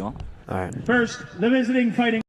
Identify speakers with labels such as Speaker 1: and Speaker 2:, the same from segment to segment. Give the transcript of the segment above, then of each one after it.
Speaker 1: All right.
Speaker 2: First, the visiting Fighting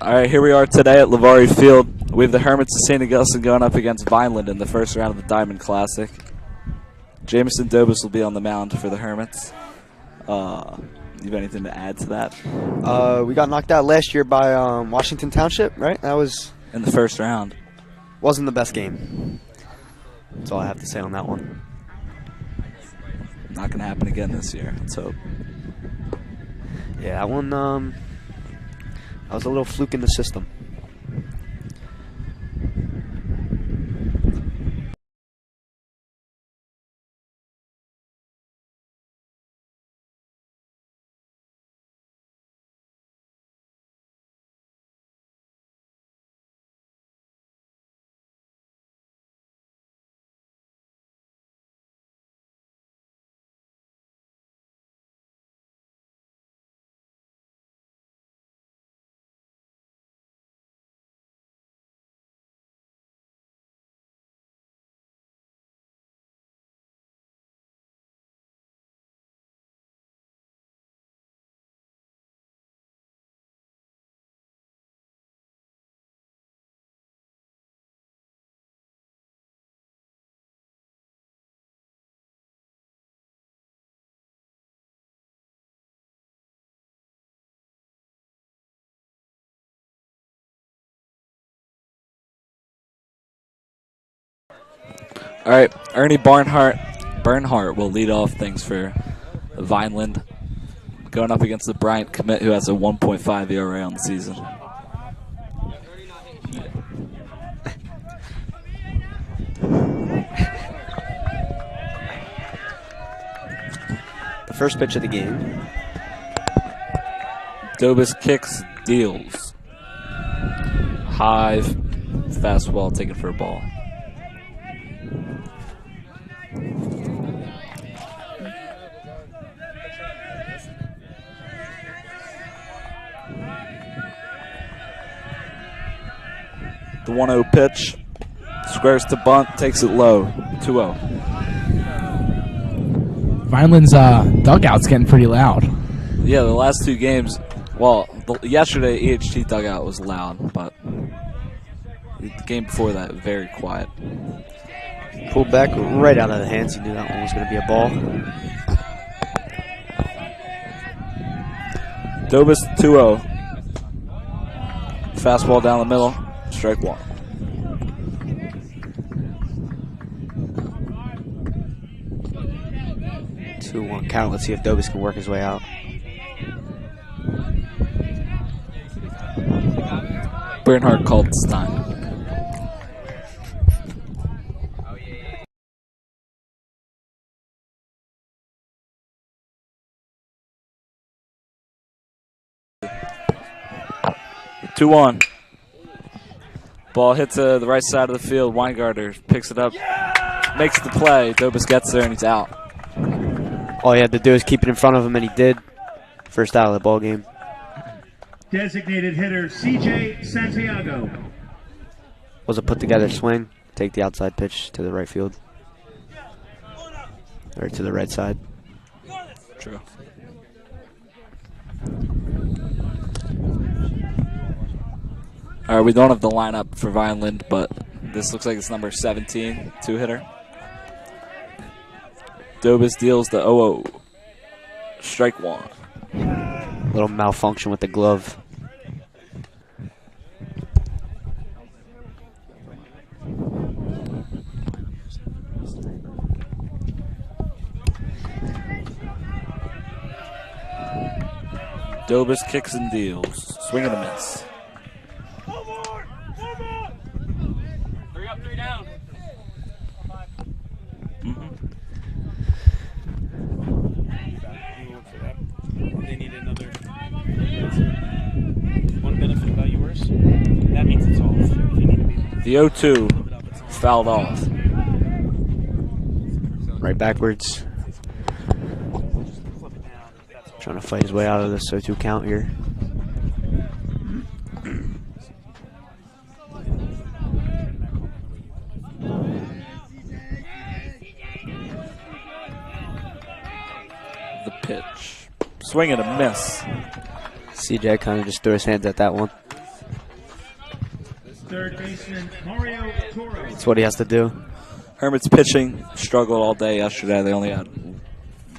Speaker 1: All right, here we are today at Lavari Field. We have the Hermits of St. Augustine going up against Vineland in the first round of the Diamond Classic. Jamison Dobus will be on the mound for the Hermits. You have anything to add to that?
Speaker 3: We got knocked out last year by Washington Township, right? That was
Speaker 1: In the first round.
Speaker 3: wasn't the best game. That's all I have to say on that one.
Speaker 1: Not going to happen again this year. Let's hope.
Speaker 3: Yeah, that one. That was a little fluke in the system.
Speaker 1: All right, Ernie Bernhardt will lead off things for Vineland, going up against the Bryant commit, who has a 1.5 ERA on the season.
Speaker 3: The first pitch of the game.
Speaker 1: Dobus kicks, deals. High fastball taken for a ball. The 1-0 pitch. Squares to bunt, takes it low. 2-0.
Speaker 4: Vineland's dugout's getting pretty loud.
Speaker 1: Yeah, the last two games, well, yesterday EHT dugout was loud, but the game before that, very quiet.
Speaker 3: Pulled back right out of the hands. You knew that one was going to be a ball.
Speaker 1: Dobus 2-0. Fastball down the middle. Strike one.
Speaker 3: Two one count. Let's see if Dobus can work his way out.
Speaker 1: Bernhardt called this time. Two one. Ball hits the right side of the field. Weingarter picks it up, makes the play. Dobus gets there and he's out.
Speaker 3: All he had to do is keep it in front of him, and he did. First out of the ball game.
Speaker 2: Designated hitter CJ Santiago.
Speaker 3: Was a put together swing. Take the outside pitch to the right field. Or to the right side.
Speaker 1: True. All right, we don't have the lineup for Vineland, but this looks like it's number 17, two-hitter. Dobus deals the 0-0. Strike one.
Speaker 3: Little malfunction with the glove.
Speaker 1: Dobus kicks and deals. Swing and a miss.
Speaker 2: Three up, three down.
Speaker 5: They need another. One benefit about yours, that means it's off. If you need to be.
Speaker 1: The 0-2 fouled off.
Speaker 3: Right backwards. Trying to fight his way out of this 0-2 count here.
Speaker 1: The pitch. Swing and a miss.
Speaker 3: CJ kind of just threw his hands at that one.
Speaker 2: third baseman Mario Toro.
Speaker 3: That's what he has to do.
Speaker 1: Hermits pitching struggled all day yesterday. They only had,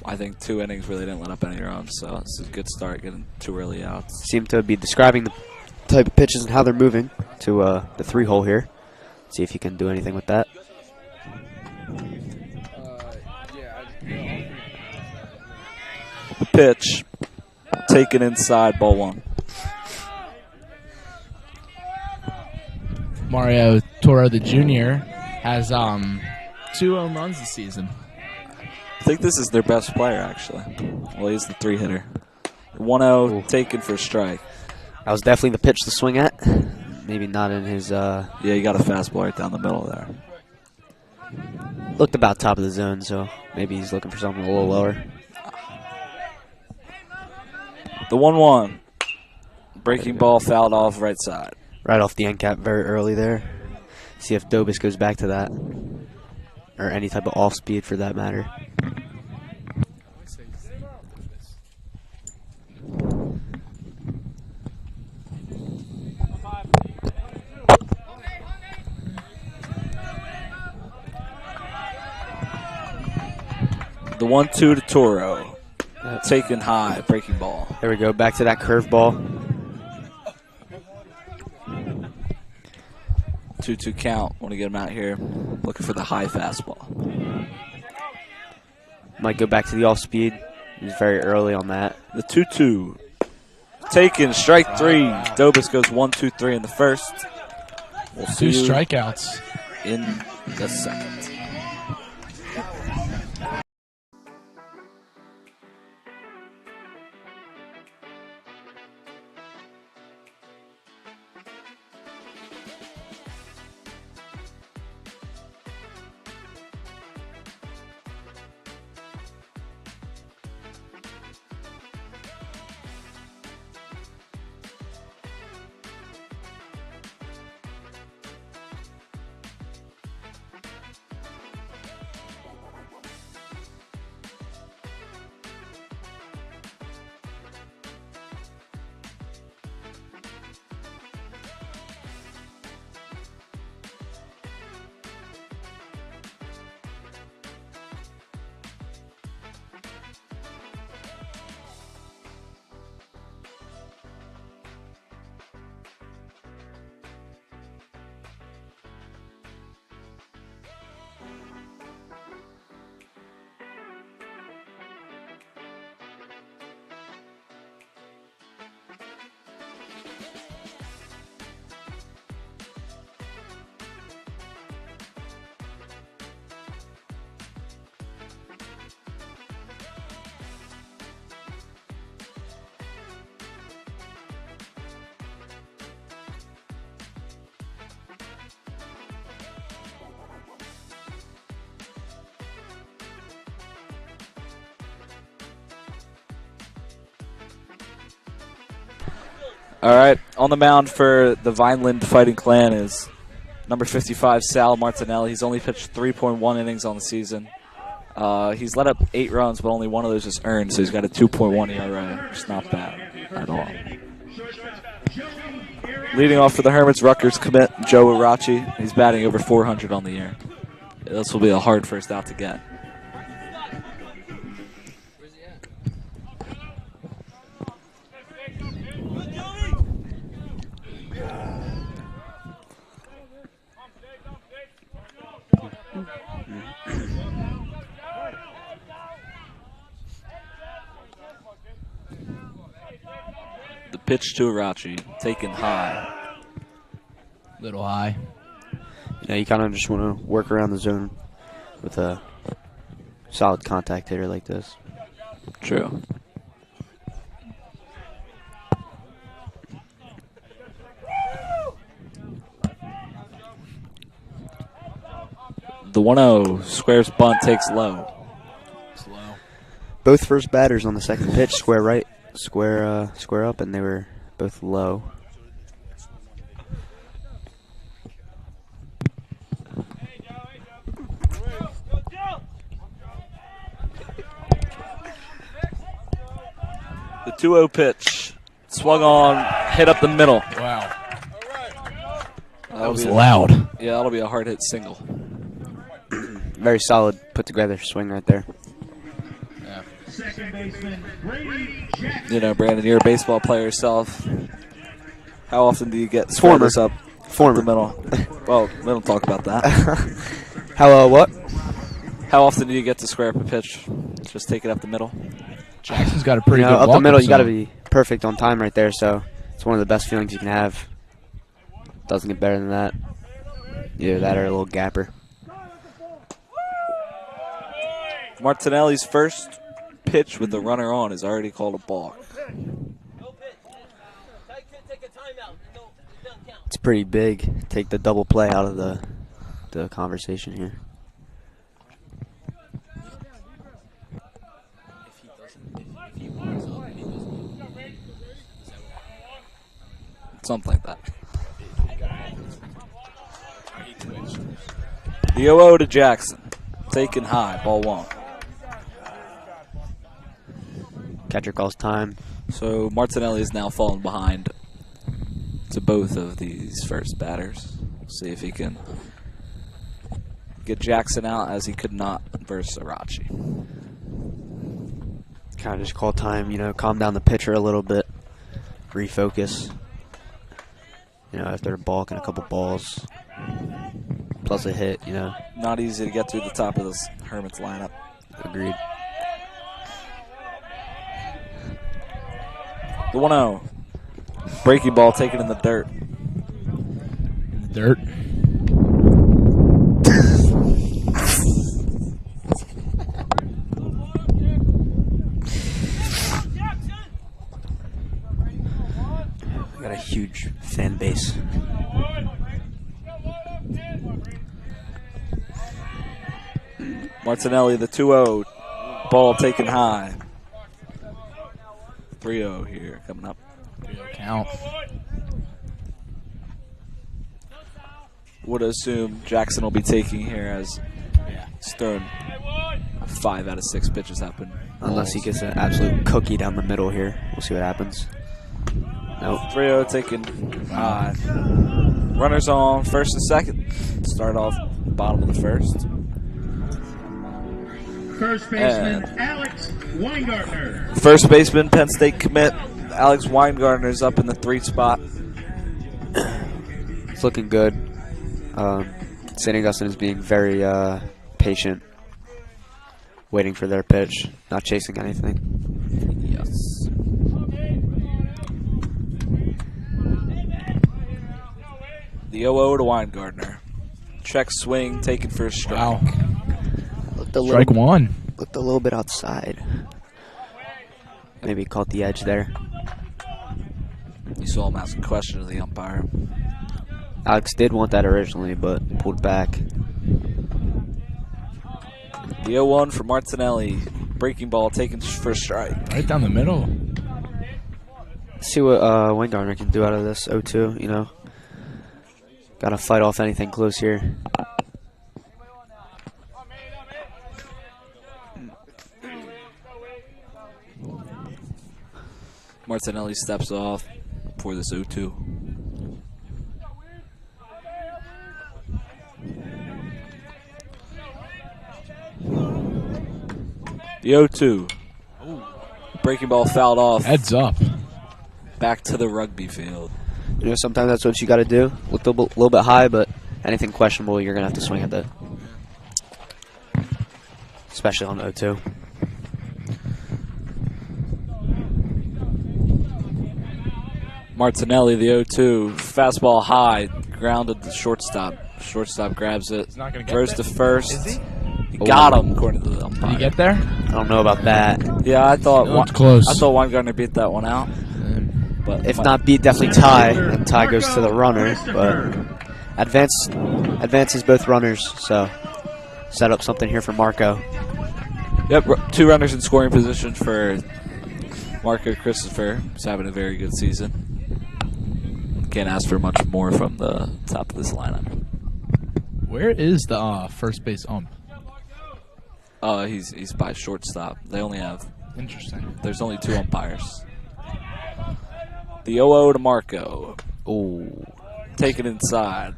Speaker 1: I think, 2 innings where they didn't let up any runs. So it's a good start getting 2 early outs.
Speaker 3: Seem to be describing the type of pitches and how they're moving to the 3-hole here. See if he can do anything with that.
Speaker 1: The pitch taken inside, ball 1.
Speaker 4: Mario Toro, the junior, has 2 home runs this season.
Speaker 1: I think this is their best player, actually. Well, he's the 3-hitter. 1-0 taken for a strike.
Speaker 3: That was definitely the pitch to swing at. Maybe not in his...
Speaker 1: Yeah, you got a fastball right down the middle there.
Speaker 3: Looked about top of the zone, so maybe he's looking for something a little lower.
Speaker 1: The 1-1. Breaking ball fouled off right side.
Speaker 3: Right off the end cap very early there. See if Dobis goes back to that. Or any type of off speed for that matter.
Speaker 1: The 1-2 to Toro. Taken high, breaking ball.
Speaker 3: There we go, back to that curveball.
Speaker 1: 2-2 count. Want to get him out here. Looking for the high fastball.
Speaker 3: Might go back to the off speed. He's very early on that.
Speaker 1: The 2-2. Taken, strike 3. Dobis goes 1-2-3 in the first. We'll see
Speaker 4: 2
Speaker 1: you
Speaker 4: strikeouts.
Speaker 1: in the second. All right, on the mound for the Vineland Fighting Clan is number 55, Sal Martinelli. He's only pitched 3.1 innings on the season. He's let up 8 runs, but only one of those is earned, so he's got a 2.1 ERA. It's not bad at all. Leading off for the Hermits, Rutgers commit Joe Irachi. He's batting over 400 on the year. This will be a hard first out to get. The pitch to Irachi, taken high.
Speaker 4: Little high.
Speaker 3: Yeah, you kind of just want to work around the zone with a solid contact hitter like this.
Speaker 1: True. The 1-0, squares bunt, takes low.
Speaker 4: Slow.
Speaker 3: Both first batters on the second pitch, square right, square up, and they were both low.
Speaker 1: The 2-0 pitch, swung on, hit up the middle.
Speaker 4: Wow. That was loud.
Speaker 1: Yeah, that'll be a hard hit single.
Speaker 3: Very solid, put together swing right there.
Speaker 2: Second baseman, Brady Jackson.
Speaker 1: You know, Brandon, you're a baseball player yourself. How often do you get
Speaker 3: Former.
Speaker 1: squares up
Speaker 3: Former.
Speaker 1: the middle? Well, we don't talk about that.
Speaker 3: How, what?
Speaker 1: How often do you get to square up a pitch? Just take it up the middle?
Speaker 4: Jackson's got a pretty good
Speaker 3: Up the
Speaker 4: walk-up
Speaker 3: middle, you got to
Speaker 4: zone.
Speaker 3: be perfect on time right there, so it's one of the best feelings you can have. Doesn't get better than that. Either that or a little gapper.
Speaker 1: Martinelli's first pitch with the runner on is already called a balk.
Speaker 3: It's pretty big. Take the double play out of the conversation here.
Speaker 1: Something like that. The 0-0 to Jackson. Taken high, ball one.
Speaker 3: Catcher calls time.
Speaker 1: So Martinelli is now falling behind to both of these first batters. See if he can get Jackson out, as he could not versus Arachi.
Speaker 3: Kind of just call time, you know, calm down the pitcher a little bit. Refocus. You know, after a balk and a couple balls. Plus a hit, you know.
Speaker 1: Not easy to get through the top of this Hermits lineup.
Speaker 3: Agreed.
Speaker 1: The 1-0. Breaking ball taken in the dirt.
Speaker 4: Dirt.
Speaker 3: Got a huge fan base.
Speaker 1: Martinelli, the 2-0. Ball taken high. 3-0 here coming up.
Speaker 4: Count.
Speaker 1: Would assume Jackson will be taking here, as he's thrown 5 out of 6 pitches have been
Speaker 3: Unless he gets an absolute cookie down the middle here. We'll see what happens. Nope.
Speaker 1: 3-0 taken high. Runners on first and second. Start off bottom of the first.
Speaker 2: First baseman, Alex Weingartner.
Speaker 1: First baseman, Penn State commit Alex Weingartner's up in the 3 spot.
Speaker 3: It's looking good. St. Augustine is being very patient, waiting for their pitch, not chasing anything.
Speaker 1: Yes. The 0-0 to Weingartner. Check swing taken for a strike.
Speaker 4: Wow.
Speaker 3: Looked a
Speaker 4: Strike
Speaker 3: little,
Speaker 4: one.
Speaker 3: looked a little bit outside. Maybe caught the edge there.
Speaker 1: You saw him ask a question to the umpire.
Speaker 3: Alex did want that originally, but pulled back.
Speaker 1: The 0-1 for Martinelli. Breaking ball taken for a strike.
Speaker 4: Right down the middle.
Speaker 3: Let's see what Weingartner can do out of this 0-2, you know. Got to fight off anything close here.
Speaker 1: Martinelli steps off for this 0-2. The 0-2. Breaking ball fouled off.
Speaker 4: Heads up.
Speaker 1: Back to the rugby field.
Speaker 3: You know, sometimes that's what you got to do. Looked a little bit high, but anything questionable, you're going to have to swing at that. Especially on 0-2.
Speaker 1: Martinelli, the 0-2. Fastball high. Grounded to shortstop. Shortstop grabs it.
Speaker 4: He's not gonna get
Speaker 1: Throws
Speaker 4: there.
Speaker 1: to first.
Speaker 4: Is he?
Speaker 1: He got him, according to the
Speaker 4: Did
Speaker 1: umpire.
Speaker 4: he get there?
Speaker 3: I don't know about that.
Speaker 1: Yeah, I thought
Speaker 4: It looked close.
Speaker 1: I thought Weingartner beat that one out. But
Speaker 3: If not beat, definitely tie. And tie goes to the runner, but advances both runners, so set up something here for Marco.
Speaker 1: Yep, 2 runners in scoring position for Marco Christopher. He's having a very good season. Can't ask for much more from the top of this lineup.
Speaker 4: Where is the first base ump?
Speaker 1: He's by shortstop. They only have
Speaker 4: Interesting.
Speaker 1: There's only 2 umpires. The 0-0 to Marco.
Speaker 3: Ooh.
Speaker 1: Taken inside.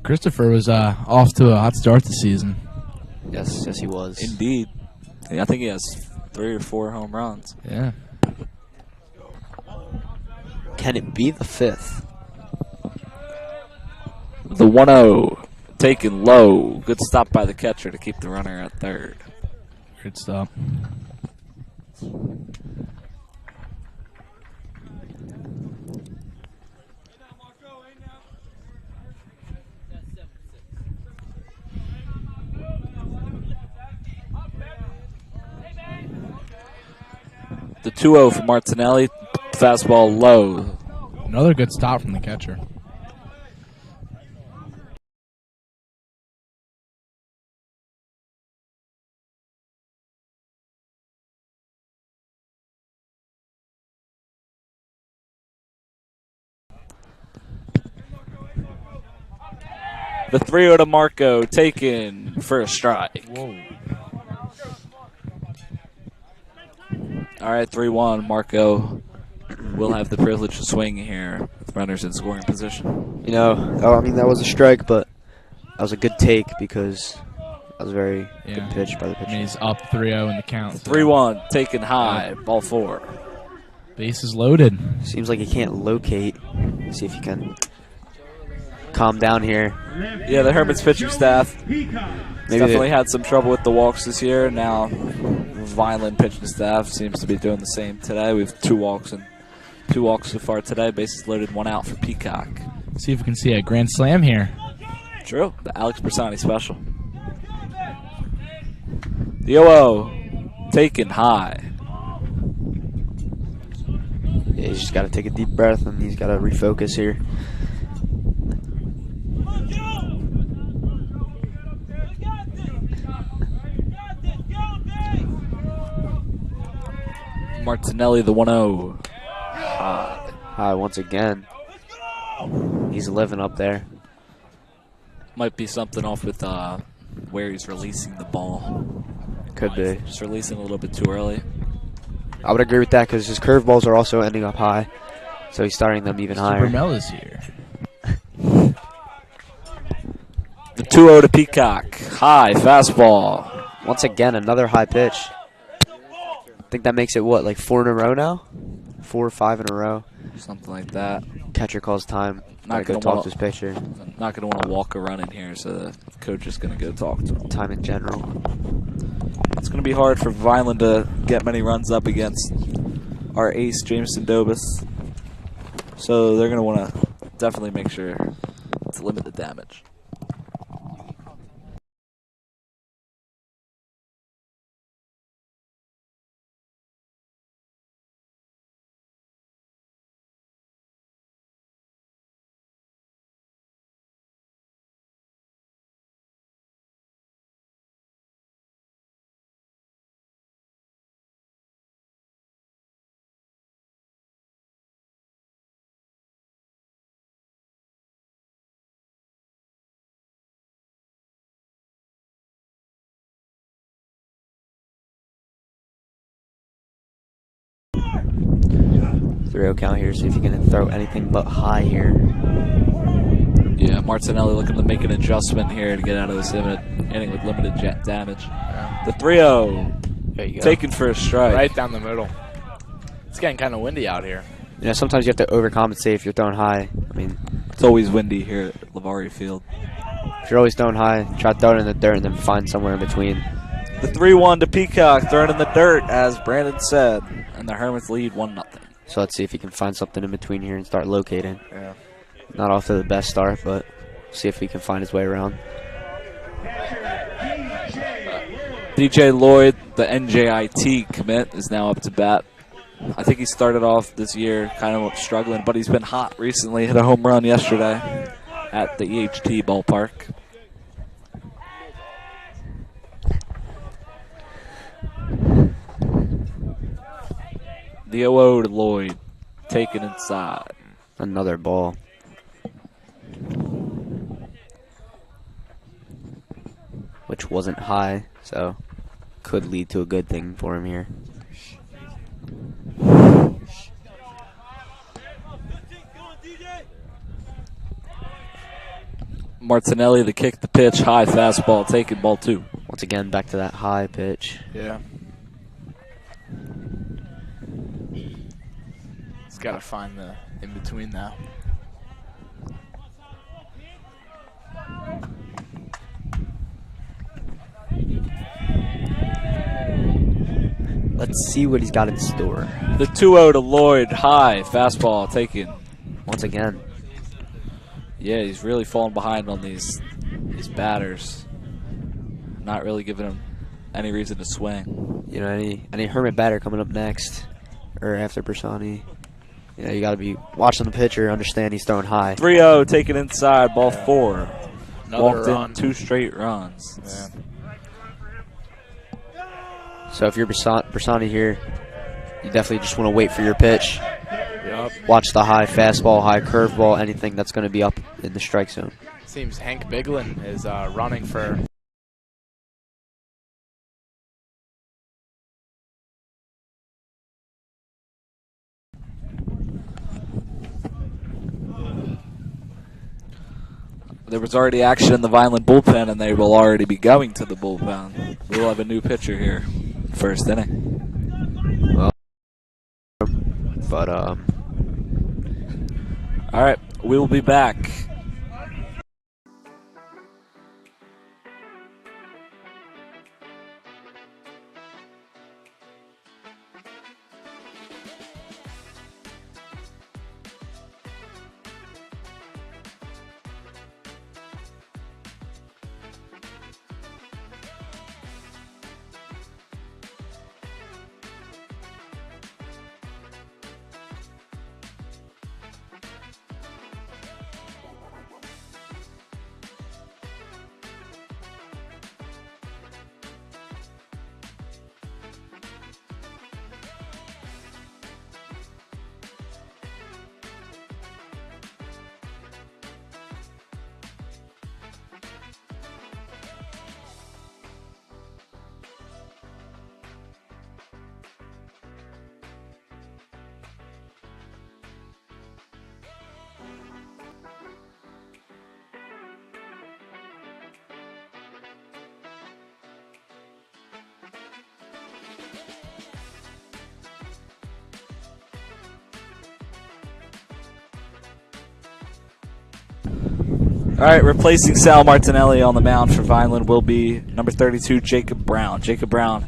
Speaker 4: Christopher was off to a hot start this season.
Speaker 3: Yes, he was.
Speaker 1: Indeed. I think he has 3 or 4 home runs.
Speaker 4: Yeah.
Speaker 3: Can it be the 5th?
Speaker 1: The 1-0 taken low. Good stop by the catcher to keep the runner at third.
Speaker 4: Good stop.
Speaker 1: The 2-0 for Martinelli. Fastball low.
Speaker 4: Another good stop from the catcher.
Speaker 1: The 3-0 to Marco, taken for a strike.
Speaker 4: Whoa.
Speaker 1: All right, 3-1. Marco will have the privilege to swing here with runners in scoring position.
Speaker 3: You know, I mean, that was a strike, but that was a good take because that was a very good pitch by the pitcher.
Speaker 4: I mean, he's up 3-0 in the count.
Speaker 1: 3-1, taken high, ball 4.
Speaker 4: Bases loaded.
Speaker 3: Seems like he can't locate. See if he can calm down here.
Speaker 1: Yeah, the Hermits pitching staff
Speaker 2: Peacock.
Speaker 1: definitely had some trouble with the walks this year. Now, Vineland pitching staff seems to be doing the same today. We have 2 walks so far today. Bases loaded, 1 out for Peacock.
Speaker 4: See if we can see a grand slam here.
Speaker 1: True, the Alex Bersani special. The 0-0, taken high.
Speaker 3: Yeah, he's just got to take a deep breath and he's got to refocus here.
Speaker 1: Martinelli, the 1-0.
Speaker 3: High once again. He's living up there.
Speaker 1: Might be something off with where he's releasing the ball.
Speaker 3: Could be.
Speaker 1: Just releasing a little bit too early.
Speaker 3: I would agree with that because his curveballs are also ending up high. So he's starting them even higher.
Speaker 4: Super Mel is here.
Speaker 1: The 2-0 to Peacock. High, fastball.
Speaker 3: Once again, another high pitch. I think that makes it, what, like 4 in a row now? 4 or 5 in a row.
Speaker 1: Something like that.
Speaker 3: Catcher calls time.
Speaker 1: Not
Speaker 3: Gotta go
Speaker 1: gonna
Speaker 3: talk
Speaker 1: wanna-
Speaker 3: to his pitcher.
Speaker 1: Not going to want to walk a run in here, so the coach is going to go talk to him.
Speaker 3: Time in general.
Speaker 1: It's going to be hard for Vineland to get many runs up against our ace, Jameson Dobus. So they're going to want to definitely make sure to limit the damage.
Speaker 3: Three-0 count here. See if he can throw anything but high here.
Speaker 1: Yeah, Martinelli looking to make an adjustment here to get out of this inning with limited jet damage. The 3-0,
Speaker 4: There you go.
Speaker 1: taken for a strike.
Speaker 5: Right down the middle. It's getting kind of windy out here.
Speaker 3: You know, sometimes you have to overcompensate if you're throwing high. I mean,
Speaker 1: It's always windy here at Lavari Field.
Speaker 3: if you're always throwing high, try to throw it in the dirt and then find somewhere in between.
Speaker 1: The 3-1 to Peacock, thrown in the dirt, as Brandon said, and the Hermits lead 1-0.
Speaker 3: So let's see if he can find something in between here and start locating.
Speaker 1: Yeah.
Speaker 3: Not off to the best start, but see if he can find his way around.
Speaker 1: DJ Lloyd, the NJIT commit, is now up to bat. I think he started off this year kind of struggling, but he's been hot recently. Hit a home run yesterday at the EHT ballpark. The 0-0 to Lloyd, taken inside.
Speaker 3: Another ball. Which wasn't high, so could lead to a good thing for him here.
Speaker 1: Martinelli, the kick, the pitch, high fastball, taken, ball 2.
Speaker 3: Once again, back to that high pitch.
Speaker 4: Yeah. He's got to find the in between now.
Speaker 3: Let's see what he's got in store.
Speaker 1: The 2-0 to Lloyd, high fastball, taken.
Speaker 3: Once again.
Speaker 1: Yeah, he's really falling behind on these batters. Not really giving him any reason to swing.
Speaker 3: You know, any Hermit batter coming up next or after Bersani, you know, you got to be watching the pitcher, understand he's throwing high.
Speaker 1: 3-0, taken inside, ball 4.
Speaker 4: Another
Speaker 1: Walked
Speaker 4: run.
Speaker 1: in 2 straight runs.
Speaker 4: Yeah.
Speaker 3: So if you're Bersani here, you definitely just want to wait for your pitch.
Speaker 4: Yep.
Speaker 3: Watch the high fastball, high curveball, anything that's going to be up in the strike zone.
Speaker 4: Seems Hank Biglin is running for.
Speaker 1: There was already action in the Vineland bullpen, and they will already be going to the bullpen. We'll have a new pitcher here, first inning.
Speaker 3: Well, but
Speaker 1: All right, we will be back. All right, replacing Sal Martinelli on the mound for Vineland will be number 32, Jacob Brown. Jacob Brown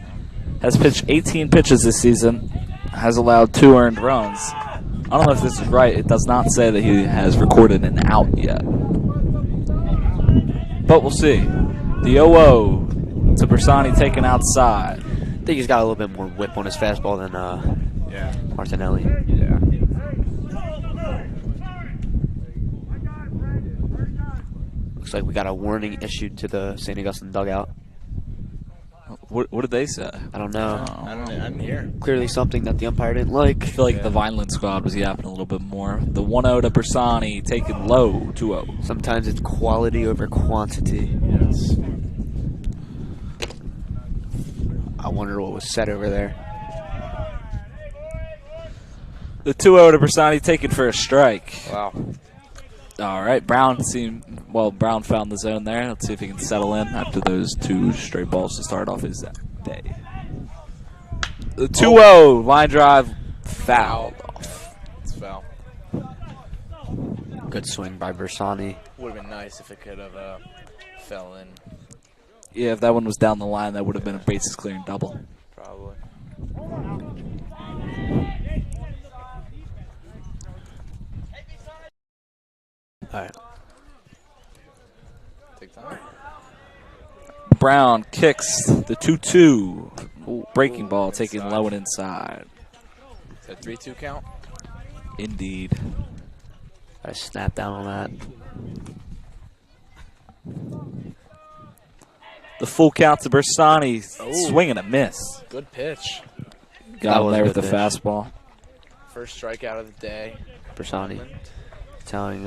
Speaker 1: has pitched 18 pitches this season, has allowed 2 earned runs. I don't know if this is right. It does not say that he has recorded an out yet. But we'll see. The 0-0 to Bersani taken outside.
Speaker 3: I think he's got a little bit more whip on his fastball than Martinelli.
Speaker 4: Yeah.
Speaker 3: Looks like we got a warning issued to the St. Augustine dugout.
Speaker 1: What did they say?
Speaker 3: I don't know.
Speaker 4: I didn't hear.
Speaker 3: Clearly something that the umpire didn't like.
Speaker 1: I feel like the Vineland squad was yapping a little bit more. The 1-0 to Bersani taken low, 2-0.
Speaker 3: Sometimes it's quality over quantity.
Speaker 4: Yes.
Speaker 3: I wonder what was said over there.
Speaker 1: The 2-0 to Bersani taken for a strike.
Speaker 4: Wow.
Speaker 1: All right, Brown found the zone there. Let's see if he can settle in after those 2 straight balls to start off his day. The 2-0 line drive fouled off.
Speaker 4: It's foul.
Speaker 3: Good swing by Bersani.
Speaker 4: Would have been nice if it could have fell in.
Speaker 1: Yeah, if that one was down the line, that would have been a bases clearing double.
Speaker 4: Probably.
Speaker 3: All right.
Speaker 4: Take time.
Speaker 1: Brown kicks the 2-2. Breaking ball taken low and inside.
Speaker 4: Is that 3-2 count?
Speaker 1: Indeed.
Speaker 3: I snapped down on that.
Speaker 1: The full count to Bersani.
Speaker 4: Oh.
Speaker 1: Swing and a miss.
Speaker 4: Good pitch.
Speaker 1: Got him
Speaker 3: was a
Speaker 1: there with
Speaker 3: good
Speaker 1: the
Speaker 3: pitch.
Speaker 1: fastball.
Speaker 4: First strikeout of the day.
Speaker 3: Bersani telling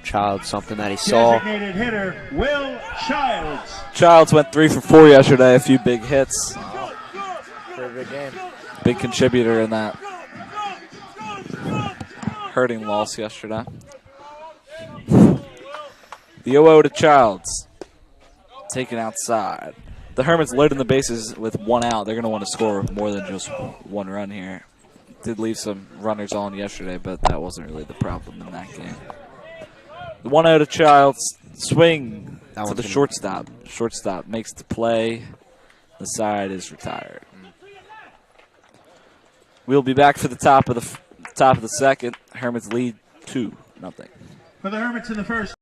Speaker 3: Child something that he saw.
Speaker 2: Designated hitter, Will Childs.
Speaker 1: Childs went 3 for 4 yesterday. A few big hits.
Speaker 4: Very big game.
Speaker 1: Big contributor in that hurting loss yesterday. The 0-0 to Childs. Taken outside. The Hermits loading the bases with 1 out. They're going to want to score more than just 1 run here. Did leave some runners on yesterday, but that wasn't really the problem in that game. The 1-0 to Childs. Swing to the shortstop. Shortstop makes the play. The side is retired. We'll be back for the top of the second. Hermits lead 2-0.
Speaker 2: For the Hermits in the first.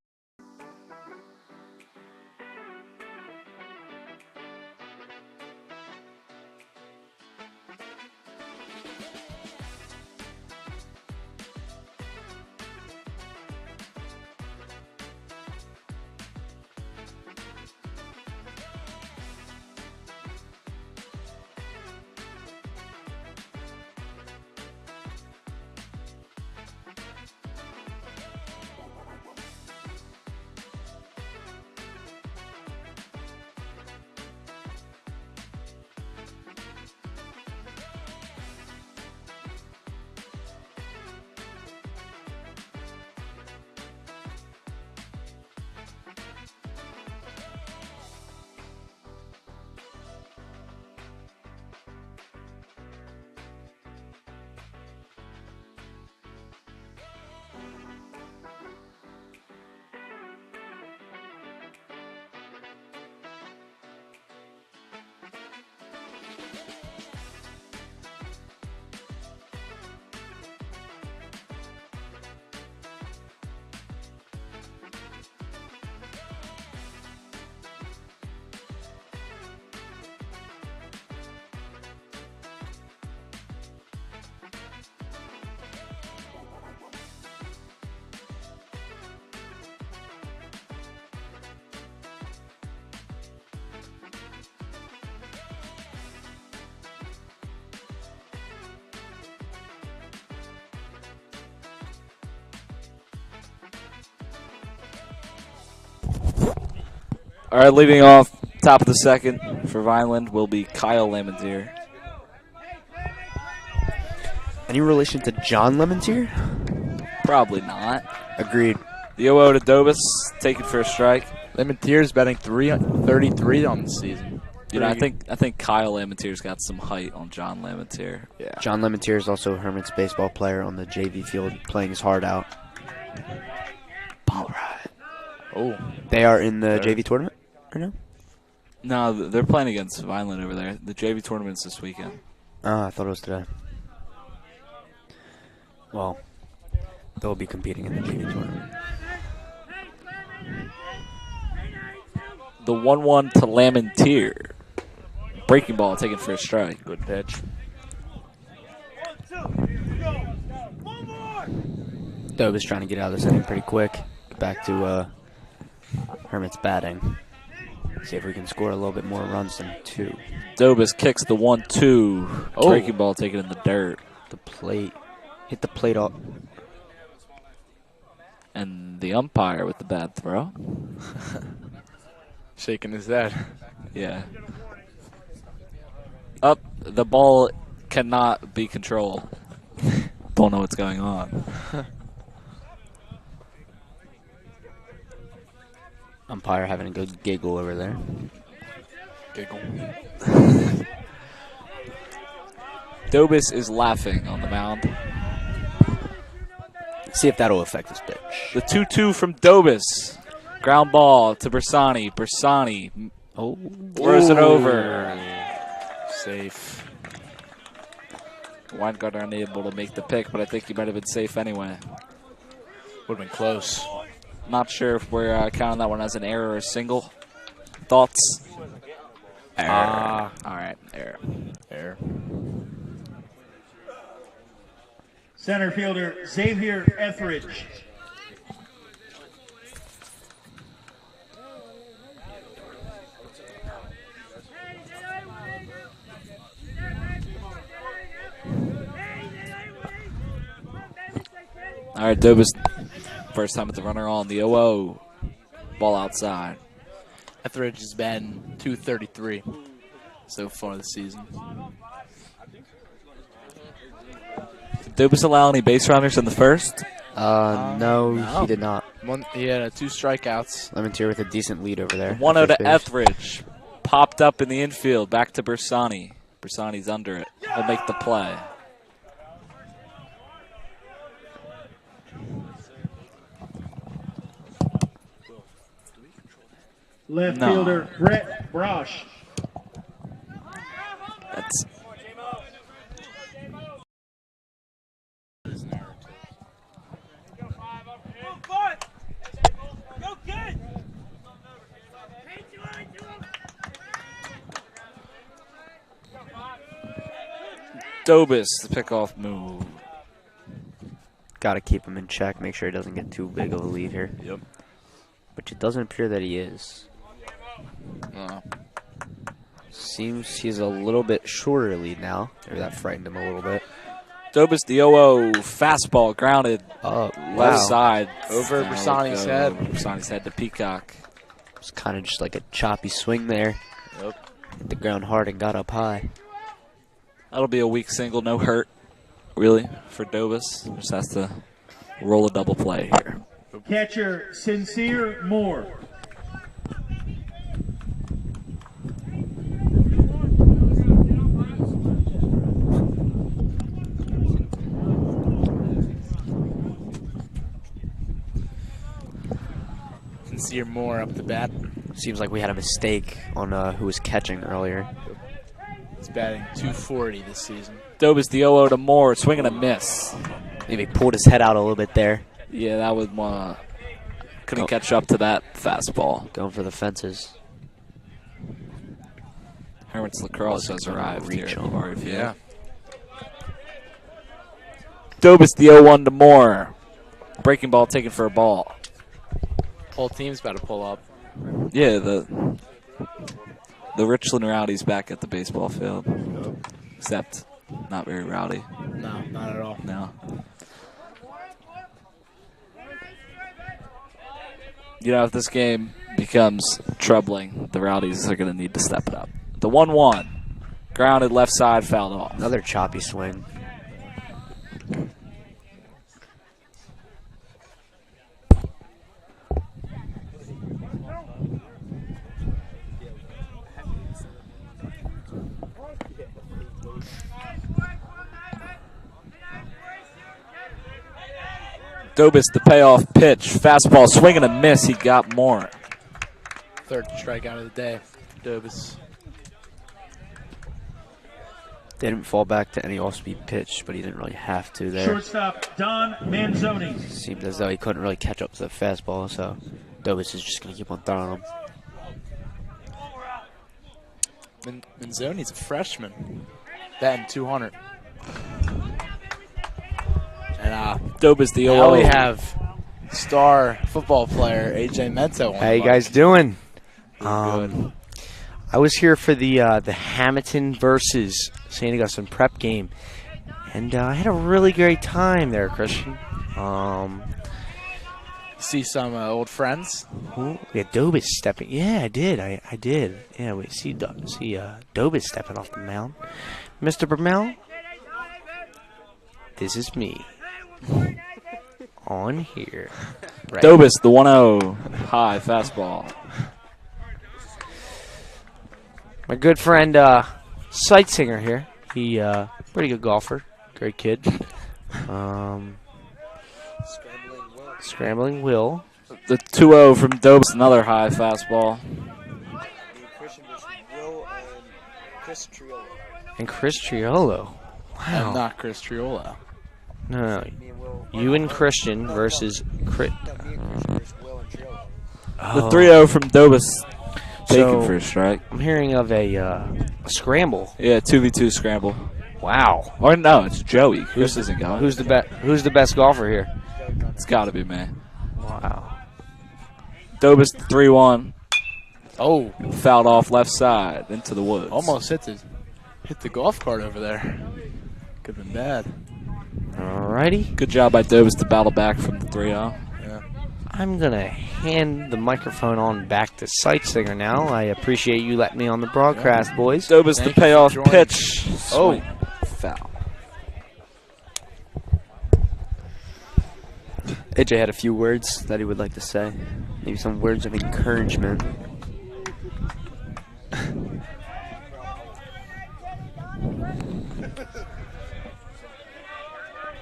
Speaker 1: All right, leading off top of the second for Vineland will be Kyle Lamentier.
Speaker 3: Any relation to John Lementier?
Speaker 1: Probably not.
Speaker 3: Agreed.
Speaker 1: The 0-0 to Dobus, taken for a strike.
Speaker 4: Lementier's betting 333 on the season.
Speaker 1: You know, I think Kyle Lamentier's got some height on John Lamentier.
Speaker 4: Yeah.
Speaker 3: John Lementier is also Hermits baseball player on the JV field, playing his heart out. Ball ride.
Speaker 4: Oh.
Speaker 3: They are in the JV tournament right now?
Speaker 1: No, they're playing against Vineland over there. The JV tournament's this weekend.
Speaker 3: Oh, I thought it was today. Well, they'll be competing in the JV tournament.
Speaker 1: The 1-1 to Lamentier. Breaking ball taken for a strike.
Speaker 4: Good pitch.
Speaker 3: Dobe is trying to get out of this inning pretty quick. Back to Hermits batting. See if we can score a little bit more runs than 2.
Speaker 1: Dobus kicks the 1-2.
Speaker 3: Oh.
Speaker 1: Breaking ball taken in the dirt.
Speaker 3: The plate. Hit the plate off.
Speaker 1: And the umpire with the bad throw.
Speaker 4: Shaking his head.
Speaker 1: Yeah. Up. The ball cannot be controlled. Don't know what's going on.
Speaker 3: Umpire having a good giggle over there.
Speaker 4: Giggle.
Speaker 1: Dobus is laughing on the mound.
Speaker 3: See if that'll affect this pitch.
Speaker 1: The 2-2 from Dobus. Ground ball to Bersani. Bersani throws it over.
Speaker 4: Safe.
Speaker 1: Weingartner unable to make the pick, but I think he might have been safe anyway.
Speaker 4: Would have been close.
Speaker 1: Not sure if we're counting that one as an error or a single. Thoughts?
Speaker 4: Error.
Speaker 1: All right, error.
Speaker 4: Error.
Speaker 2: Center fielder Xavier Etheridge.
Speaker 1: All right, Dobus, first time with the runner on the 0-0. Ball outside.
Speaker 4: Etheridge has been 233 so far this season.
Speaker 1: Did Dobus allow any base runners in the first?
Speaker 3: No, he did not.
Speaker 4: He had 2 strikeouts.
Speaker 3: Lemons with a decent lead over there.
Speaker 1: 1-0 to
Speaker 3: First base.
Speaker 1: Etheridge. Popped up in the infield. Back to Bersani. Bersani's under it. He'll make the play.
Speaker 2: Left
Speaker 1: No.
Speaker 2: fielder Brett Brosh.
Speaker 1: That's Dobis, the pickoff move.
Speaker 3: Got to keep him in check. Make sure he doesn't get too big of a lead here.
Speaker 1: Yep.
Speaker 3: Which it doesn't appear that he is.
Speaker 1: Oh.
Speaker 3: Seems he's a little bit shorter lead now. Maybe that frightened him a little bit.
Speaker 1: Dobis, the 0-0 fastball grounded
Speaker 3: Oh,
Speaker 1: left side.
Speaker 4: Over
Speaker 1: Now
Speaker 4: Bersani's
Speaker 1: go
Speaker 4: head.
Speaker 1: over Bersani's head to Peacock.
Speaker 3: It's kind of just like a choppy swing there.
Speaker 1: Yep.
Speaker 3: Hit the ground hard and got up high.
Speaker 1: That'll be a weak single, no hurt, really, for Dobis. Just has to roll a double play here.
Speaker 2: Catcher Sincere Moore.
Speaker 4: Sincere Moore up the bat.
Speaker 3: Seems like we had a mistake on who was catching earlier.
Speaker 4: He's batting .240 this season.
Speaker 1: Dobis, the 0-0 to Moore, swing and a miss.
Speaker 3: Maybe pulled his head out a little bit there.
Speaker 1: Yeah, that was couldn't catch up to that fastball.
Speaker 3: Going for the fences.
Speaker 1: Hermits Lacrosse has arrived here at Lavari Field.
Speaker 4: Yeah.
Speaker 1: Dobis, the 0-1 to Moore. Breaking ball taken for a ball.
Speaker 4: Whole team's about to pull up.
Speaker 1: Yeah, the Richland Rowdies back at the baseball field. Except not very rowdy.
Speaker 4: No, not at all.
Speaker 1: No. You know, if this game becomes troubling, the Rowdies are going to need to step it up. The 1-1. Grounded left side, fouled off.
Speaker 3: Another choppy swing.
Speaker 1: Dobis, the payoff pitch. Fastball, swing and a miss. He got more.
Speaker 4: 3rd strikeout of the day. Dobis.
Speaker 3: Didn't fall back to any off-speed pitch, but he didn't really have to there.
Speaker 2: Shortstop Don Manzoni.
Speaker 3: Seemed as though he couldn't really catch up to the fastball, so Dobis is just going to keep on throwing him.
Speaker 4: Manzoni's a freshman. Batting .200. And
Speaker 1: Dobis, the 0-0.
Speaker 4: now we have star football player A.J. Mento.
Speaker 6: How you guys doing?
Speaker 4: Good.
Speaker 6: I was here for the Hamilton versus St. Augustine prep game, and I had a really great time there, Christian.
Speaker 4: See some old friends.
Speaker 6: Yeah, Dobis stepping. Yeah, I did. I did. Yeah, we see Dobis stepping off the mound. Mr. Bermel, this is me on here. Right.
Speaker 1: Dobis, the 1-0. High fastball.
Speaker 6: My good friend, Sightsinger here. He pretty good golfer, great kid. Scrambling Will.
Speaker 1: The 2-0 from Dobis, another high fastball.
Speaker 6: And Chris Triolo.
Speaker 4: And
Speaker 6: Wow.
Speaker 4: not Chris Triola.
Speaker 6: No. You and Christian versus Crit.
Speaker 1: The 3-0 from Dobis. Taken
Speaker 6: So-
Speaker 1: for a strike.
Speaker 6: I'm hearing of a scramble.
Speaker 1: Yeah, 2v2 scramble.
Speaker 6: Wow.
Speaker 1: Or no, it's Joey. Chris isn't going.
Speaker 6: Who's the best golfer here?
Speaker 1: It's got to be me.
Speaker 6: Wow.
Speaker 1: Dobis, the 3-1.
Speaker 4: Oh,
Speaker 1: Fouled off left side into the woods.
Speaker 4: almost hit the golf cart over there. Could have been bad.
Speaker 6: Alrighty.
Speaker 1: Good job by Dobis to battle back from the 3-0.
Speaker 4: Yeah.
Speaker 6: I'm going to hand the microphone on back to Sightsinger now. I appreciate you letting me on the broadcast, boys.
Speaker 1: Dobis,
Speaker 4: Thank
Speaker 1: the
Speaker 4: you for
Speaker 1: payoff
Speaker 4: joining.
Speaker 1: pitch.
Speaker 4: Oh.
Speaker 1: Swing. Foul.
Speaker 3: AJ had a few words that he would like to say. Maybe some words of encouragement.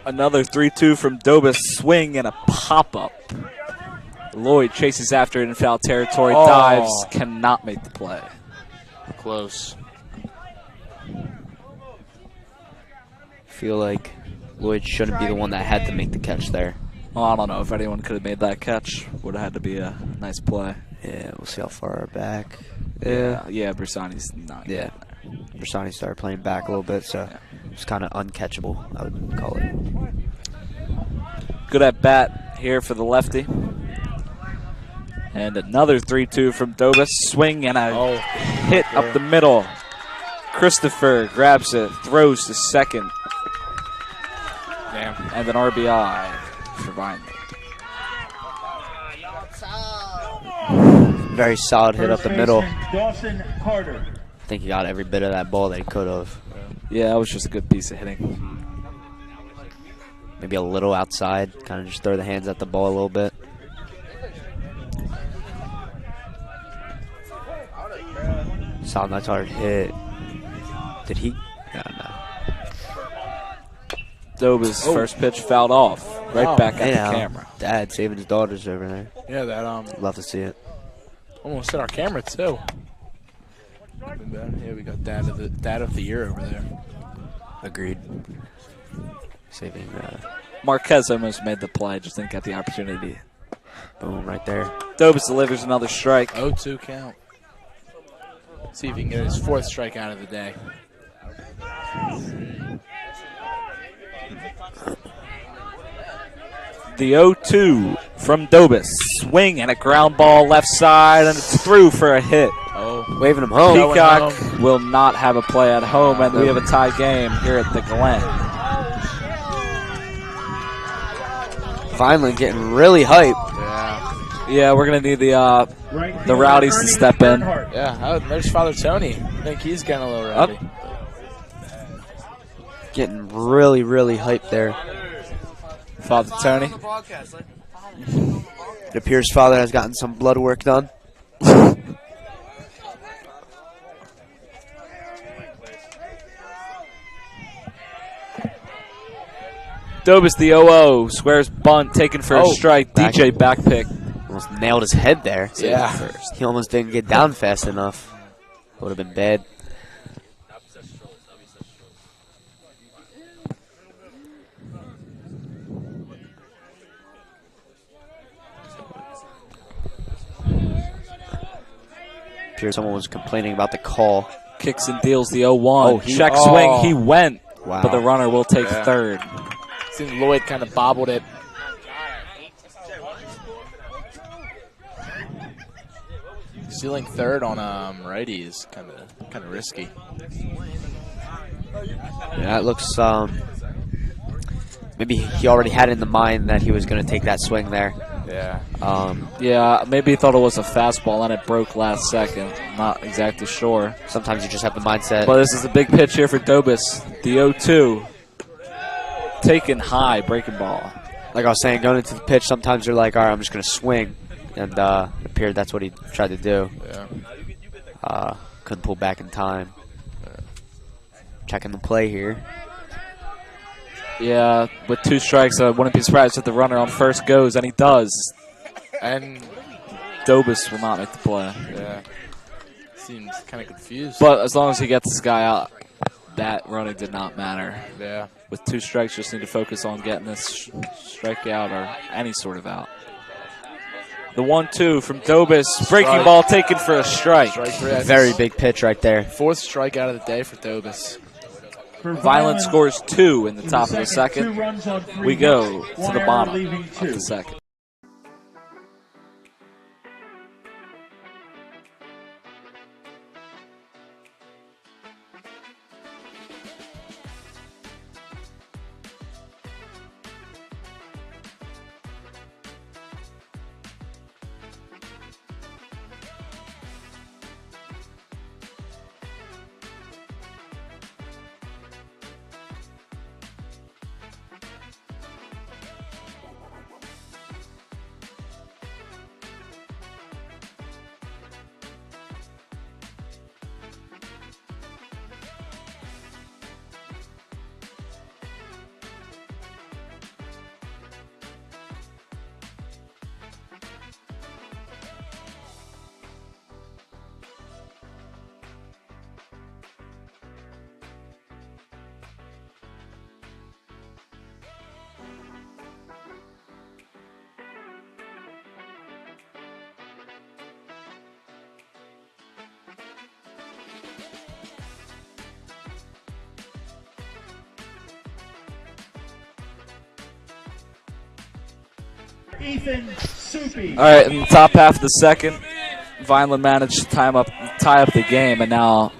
Speaker 1: Another 3-2 from Dobus. Swing and a pop-up. Lloyd chases after it in foul territory.
Speaker 4: Oh.
Speaker 1: Dives. Cannot make the play.
Speaker 4: Close.
Speaker 3: Feel like Lloyd shouldn't be the one that had to make the catch there.
Speaker 1: Well, I don't know if anyone could have made that catch. Would have had to be a nice play.
Speaker 3: Yeah, we'll see how far we're back.
Speaker 1: Yeah, Bersani's not.
Speaker 3: Yeah. Bersani started playing back a little bit, so it's kind of uncatchable, I would call it.
Speaker 1: Good at bat here for the lefty. And another 3-2 from Dobus. Swing and a hit up the middle. Christopher grabs it, throws to second.
Speaker 4: Damn.
Speaker 1: And an RBI for Vineland.
Speaker 3: Very solid hit up the middle.
Speaker 2: Dawson Carter.
Speaker 3: I think he got every bit of that ball that he could have.
Speaker 1: Yeah, that was just a good piece of hitting.
Speaker 3: Maybe a little outside, kind of just throw the hands at the ball a little bit. Solid, nice hard hit. Did he? No.
Speaker 1: Dobus' first pitch fouled off. Right back at the camera.
Speaker 3: Dad saving his daughters over there.
Speaker 4: Yeah, that
Speaker 3: Love to see it.
Speaker 4: almost hit our camera too. Yeah, we got dad of the year over there.
Speaker 3: Agreed. Saving
Speaker 1: Marquez almost made the play, just didn't get the opportunity.
Speaker 3: boom right there.
Speaker 1: Dobus delivers another strike.
Speaker 4: 0-2 count. See if he can get his 4th strikeout of the day.
Speaker 1: The 0-2 from Dobus. Swing and a ground ball left side, and it's through for a hit.
Speaker 3: Waving him home.
Speaker 1: Peacock will not have a play at home, and we have a tie game here at the Glen.
Speaker 3: Vineland getting really hyped.
Speaker 1: Yeah, we're going to need the rowdies to step in.
Speaker 4: Yeah, there's Father Tony. I think he's getting a little rowdy.
Speaker 3: Getting really, really hyped there.
Speaker 1: Father Tony.
Speaker 3: It appears Father has gotten some blood work done.
Speaker 1: Dobus the 0-0. Squares bunt taken for a strike.
Speaker 3: back.
Speaker 1: DJ back pick.
Speaker 3: Almost nailed his head there.
Speaker 1: Yeah.
Speaker 3: He almost didn't get down fast enough. Would have been bad. Appears someone was complaining about the call.
Speaker 1: Kicks and deals the 0-1.
Speaker 3: he-
Speaker 1: Check swing. He went,
Speaker 3: Wow.
Speaker 1: but the runner will take third.
Speaker 4: Seems Lloyd kind of bobbled it. Stealing third on righty is kind of risky.
Speaker 3: Yeah, it looks maybe he already had in the mind that he was going to take that swing there.
Speaker 4: Yeah.
Speaker 1: Yeah, maybe he thought it was a fastball and it broke last second. Not exactly sure.
Speaker 3: Sometimes you just have the mindset.
Speaker 1: But this is a big pitch here for Dobus. The 0-2. Taken high, breaking ball.
Speaker 3: Like I was saying, going into the pitch, sometimes you're like, all right, I'm just going to swing. And it appeared that's what he tried to do.
Speaker 4: Yeah.
Speaker 3: Couldn't pull back in time. Checking the play here.
Speaker 1: Yeah, with 2 strikes, I wouldn't be surprised if the runner on first goes, and he does.
Speaker 4: And
Speaker 1: Dobus will not make the play.
Speaker 4: yeah, seems kind of confused.
Speaker 1: But as long as he gets this guy out, that running did not matter.
Speaker 4: Yeah.
Speaker 1: With 2 strikes, just need to focus on getting this strikeout or any sort of out. The 1-2 from Dobus. Breaking ball taken for a strike.
Speaker 4: Strike 3. That's
Speaker 3: Very big pitch right there.
Speaker 4: 4th strikeout of the day for Dobus.
Speaker 1: Vineland scores 2 in the top of the second.
Speaker 2: 2 runs on 3
Speaker 1: We go
Speaker 2: hits,
Speaker 1: to
Speaker 2: 1
Speaker 1: the
Speaker 2: error,
Speaker 1: bottom
Speaker 2: leaving
Speaker 1: of
Speaker 2: 2.
Speaker 1: the second.
Speaker 2: Ethan Soupy.
Speaker 1: All right, in the top half of the second, Vineland managed to tie up the game, and now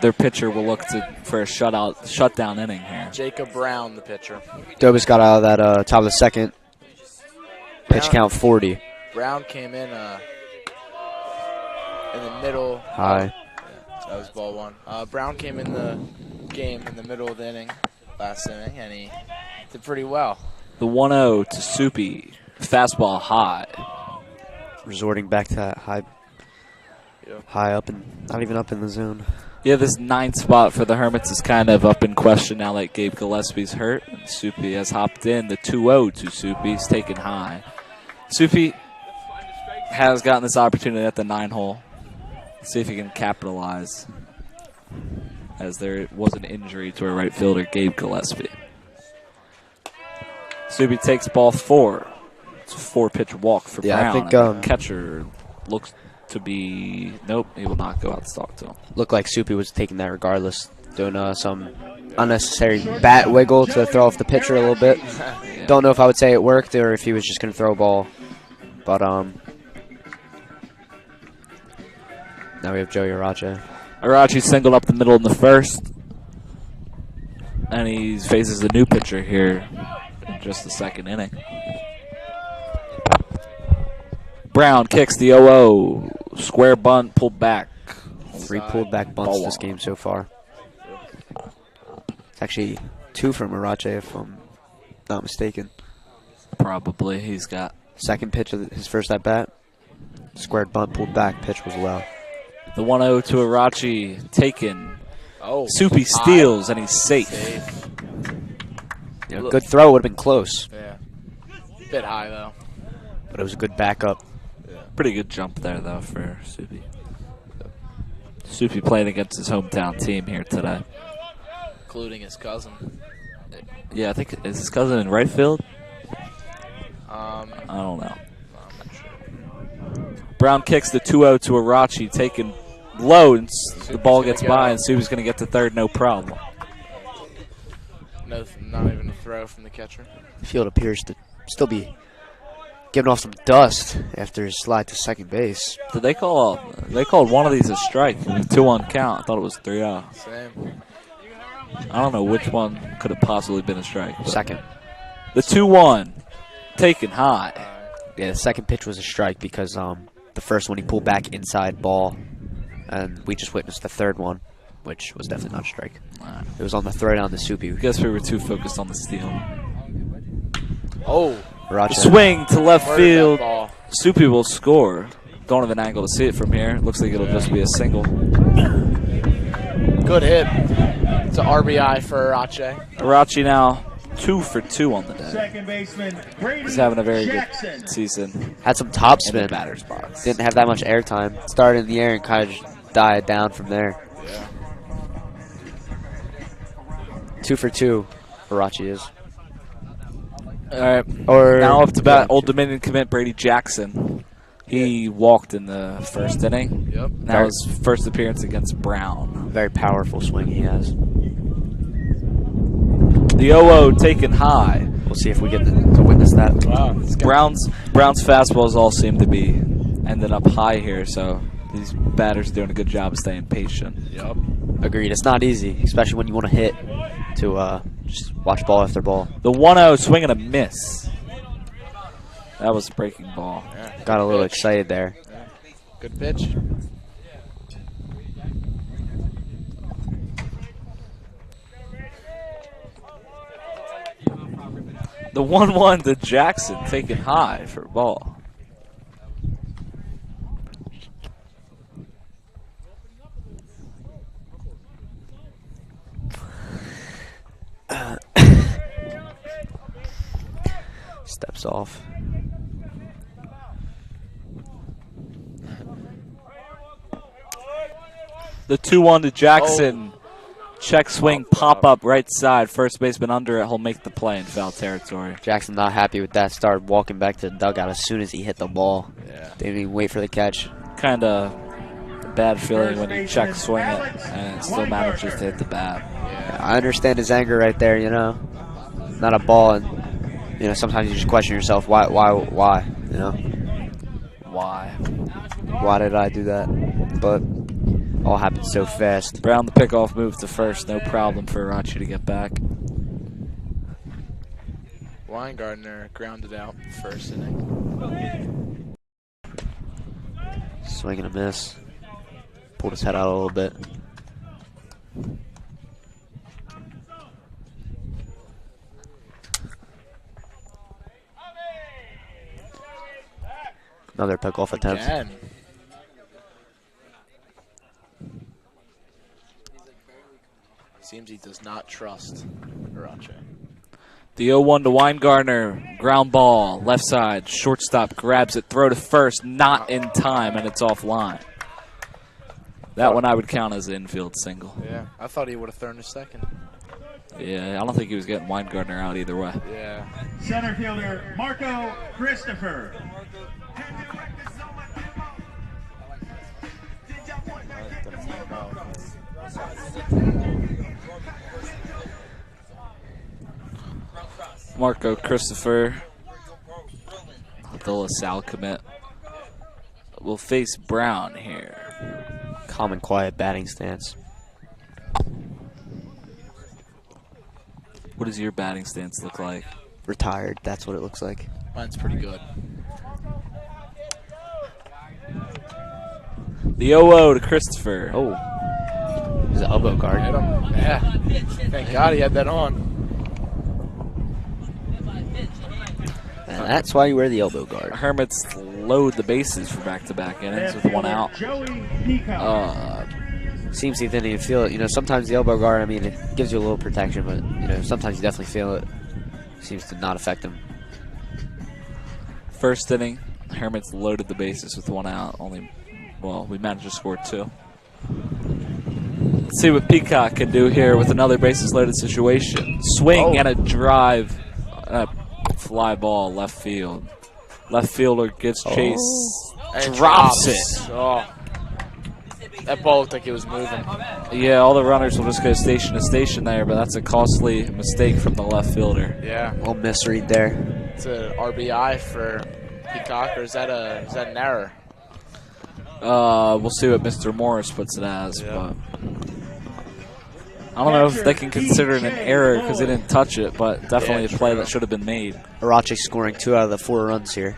Speaker 1: their pitcher will look for a shutdown inning here.
Speaker 7: Jacob Brown, the pitcher.
Speaker 3: Dobus got out of that top of the second. Pitch count 40.
Speaker 7: Brown came in the middle.
Speaker 3: High.
Speaker 7: That was ball one. Brown came in the game in the middle of the inning, last inning, and he did pretty well.
Speaker 1: The 1-0 to Soupy. Fastball high.
Speaker 3: Resorting back to that high up and not even up in the zone.
Speaker 1: Yeah, this 9th spot for the Hermits is kind of up in question now that Gabe Gillespie's hurt. And Soupy has hopped in. The 2-0 to Soupy is taken high. Soupy has gotten this opportunity at the 9-hole. See if he can capitalize, as there was an injury to our right fielder, Gabe Gillespie. Soupy takes ball 4. It's a 4-pitch walk for Brown.
Speaker 3: I think
Speaker 1: the catcher looks to be nope. He will not go out to talk to him.
Speaker 3: Looked like Soupy was taking that regardless, doing some unnecessary bat wiggle to throw off the pitcher a little bit.
Speaker 1: Yeah.
Speaker 3: Don't know if I would say it worked or if he was just going to throw a ball, but now we have Joey Arache.
Speaker 1: Arache singled up the middle in the first, and he faces the new pitcher here in just the second inning. Brown kicks the 0-0. Square bunt, pulled back.
Speaker 3: 3 pulled back bunts this game so far. It's actually 2 from Arache, if I'm not mistaken.
Speaker 1: Probably. He's got
Speaker 3: second pitch of his first at bat. Squared bunt, pulled back, pitch was low.
Speaker 1: The 1-0 to Arache taken.
Speaker 7: Oh,
Speaker 1: Soupy steals, and he's safe.
Speaker 3: You know, good throw, would have been close.
Speaker 7: Yeah. Bit high, though.
Speaker 3: But it was a good backup.
Speaker 1: Pretty good jump there, though, for Soupy. Soupy playing against his hometown team here today.
Speaker 7: Including his cousin.
Speaker 1: Yeah, I think, is his cousin in right field?
Speaker 7: I
Speaker 1: don't know.
Speaker 7: I'm not sure.
Speaker 1: Brown kicks the 2-0 to Arache, taken low, and the ball gets by, and Soupy's going to get to third, no problem.
Speaker 7: No, not even a throw from the catcher.
Speaker 3: The field appears to still be giving off some dust after his slide to second base.
Speaker 1: Did they call? They called one of these a strike, 2-1 count. I thought it was 3-0.
Speaker 7: Same.
Speaker 1: I don't know which one could have possibly been a strike.
Speaker 3: Second.
Speaker 1: The 2-1, taken high.
Speaker 3: Yeah, the second pitch was a strike because the first one he pulled back inside ball, and we just witnessed the third one, which was definitely not a strike. It was on the throw down to Soupy.
Speaker 1: I guess we were too focused on the steal.
Speaker 7: Oh.
Speaker 3: Arache.
Speaker 1: Swing to left
Speaker 7: Where did
Speaker 1: field.
Speaker 7: that ball?
Speaker 1: Soupy will score. Don't have an angle to see it from here. Looks like it'll just be a single.
Speaker 7: Good hit. It's an RBI for Arache.
Speaker 1: Arache now 2 for 2 on the day.
Speaker 2: Second baseman Brady
Speaker 1: He's having a very
Speaker 2: Jackson.
Speaker 1: good season
Speaker 3: Had some top
Speaker 1: in the
Speaker 3: spin.
Speaker 1: batter's box.
Speaker 3: Didn't have that much airtime. Started in the air and kind of just died down from there.
Speaker 7: Yeah.
Speaker 3: 2 for 2, Arache is.
Speaker 1: All right.
Speaker 3: Or
Speaker 1: Now up to bat, Old Dominion commit Brady Jackson. He walked in the first inning.
Speaker 7: Yep.
Speaker 1: Now his first appearance against Brown.
Speaker 3: Very powerful swing he has.
Speaker 1: The 0-0 taken high.
Speaker 3: We'll see if we get to witness that.
Speaker 7: Wow.
Speaker 1: Brown's fastballs all seem to be ended up high here, so these batters are doing a good job of staying patient.
Speaker 7: Yep.
Speaker 3: Agreed. It's not easy, especially when you want to hit, to just watch ball after ball.
Speaker 1: The 1-0 swing and a miss. That was a breaking ball.
Speaker 7: Yeah.
Speaker 3: Got a little
Speaker 7: Pitch.
Speaker 3: excited there.
Speaker 7: Yeah. Good pitch.
Speaker 1: The 1-1 to Jackson taken high for a ball.
Speaker 3: Steps off.
Speaker 1: The 2-1 to Jackson. Check swing, pop up right side. First baseman under it. He'll make the play in foul territory.
Speaker 3: Jackson not happy with that. Started walking back to the dugout as soon as he hit the ball.
Speaker 7: Yeah.
Speaker 3: Didn't even wait for the catch.
Speaker 1: Kind of a bad feeling when you check swing it and it still manages to hit the bat.
Speaker 7: Yeah.
Speaker 3: I understand his anger right there, you know. Not a ball, and you know, sometimes you just question yourself, why, you know? Why did I do that? But all happened so fast.
Speaker 1: Brown, the pickoff move to first. No problem for Arachi to get back.
Speaker 7: Weingartner grounded out first inning.
Speaker 3: Swing and a miss. Pulled his head out a little bit. Another pickoff attempt.
Speaker 7: Again. Seems he does not trust Arache.
Speaker 1: The 0-1 to Weingartner. Ground ball, left side. Shortstop grabs it. Throw to first. Not in time, and it's offline. That one I would count as an infield single.
Speaker 7: Yeah, I thought he would have thrown a second.
Speaker 1: Yeah, I don't think he was getting Weingartner out either way.
Speaker 7: Yeah.
Speaker 2: Center fielder Marco Christopher.
Speaker 1: Marco Christopher, the LaSalle commit, will face Brown here.
Speaker 3: Calm and quiet batting stance.
Speaker 1: What does your batting stance look like?
Speaker 3: Retired, that's what it looks like.
Speaker 7: Mine's pretty good.
Speaker 1: The 0-0 to Christopher.
Speaker 3: Oh, his elbow guard.
Speaker 7: Hit him. Yeah. Thank God he had that on.
Speaker 3: And that's why you wear the elbow guard.
Speaker 1: Hermits load the bases for back-to-back innings with one out.
Speaker 2: Joey Peacock.
Speaker 3: Seems he didn't even feel it. You know, sometimes the elbow guard, I mean, it gives you a little protection, but, you know, sometimes you definitely feel it. Seems to not affect him.
Speaker 1: First inning, Hermits loaded the bases with one out. We managed to score two. Let's see what Peacock can do here with another bases loaded situation. Swing and a drive. Fly ball left field. Left fielder gives chase.
Speaker 7: And
Speaker 1: Drops it.
Speaker 7: Oh. That ball looked like it was moving.
Speaker 1: Yeah, all the runners will just go station to station there, but that's a costly mistake from the left fielder.
Speaker 7: Yeah.
Speaker 3: Little misread there.
Speaker 7: It's an RBI for Peacock, or is that an error?
Speaker 1: We'll see what Mr. Morris puts it as, but I don't know if they can consider it an error because they didn't touch it, but definitely a play that should have been made.
Speaker 3: Arache scoring 2 out of the 4 runs here.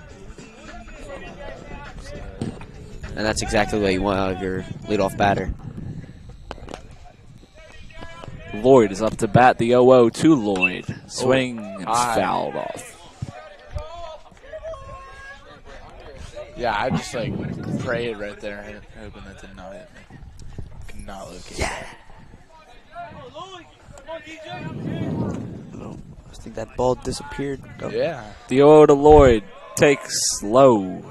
Speaker 3: And that's exactly what you want out of your leadoff batter.
Speaker 1: Lloyd is up to bat. The 0-0 to Lloyd. Swing and fouled off.
Speaker 7: Yeah, I just prayed right there, hoping that did not hit me. Could not locate.
Speaker 3: Yeah. I think that ball disappeared. Oh.
Speaker 7: Yeah.
Speaker 1: The 0-0 to Lloyd. Takes low.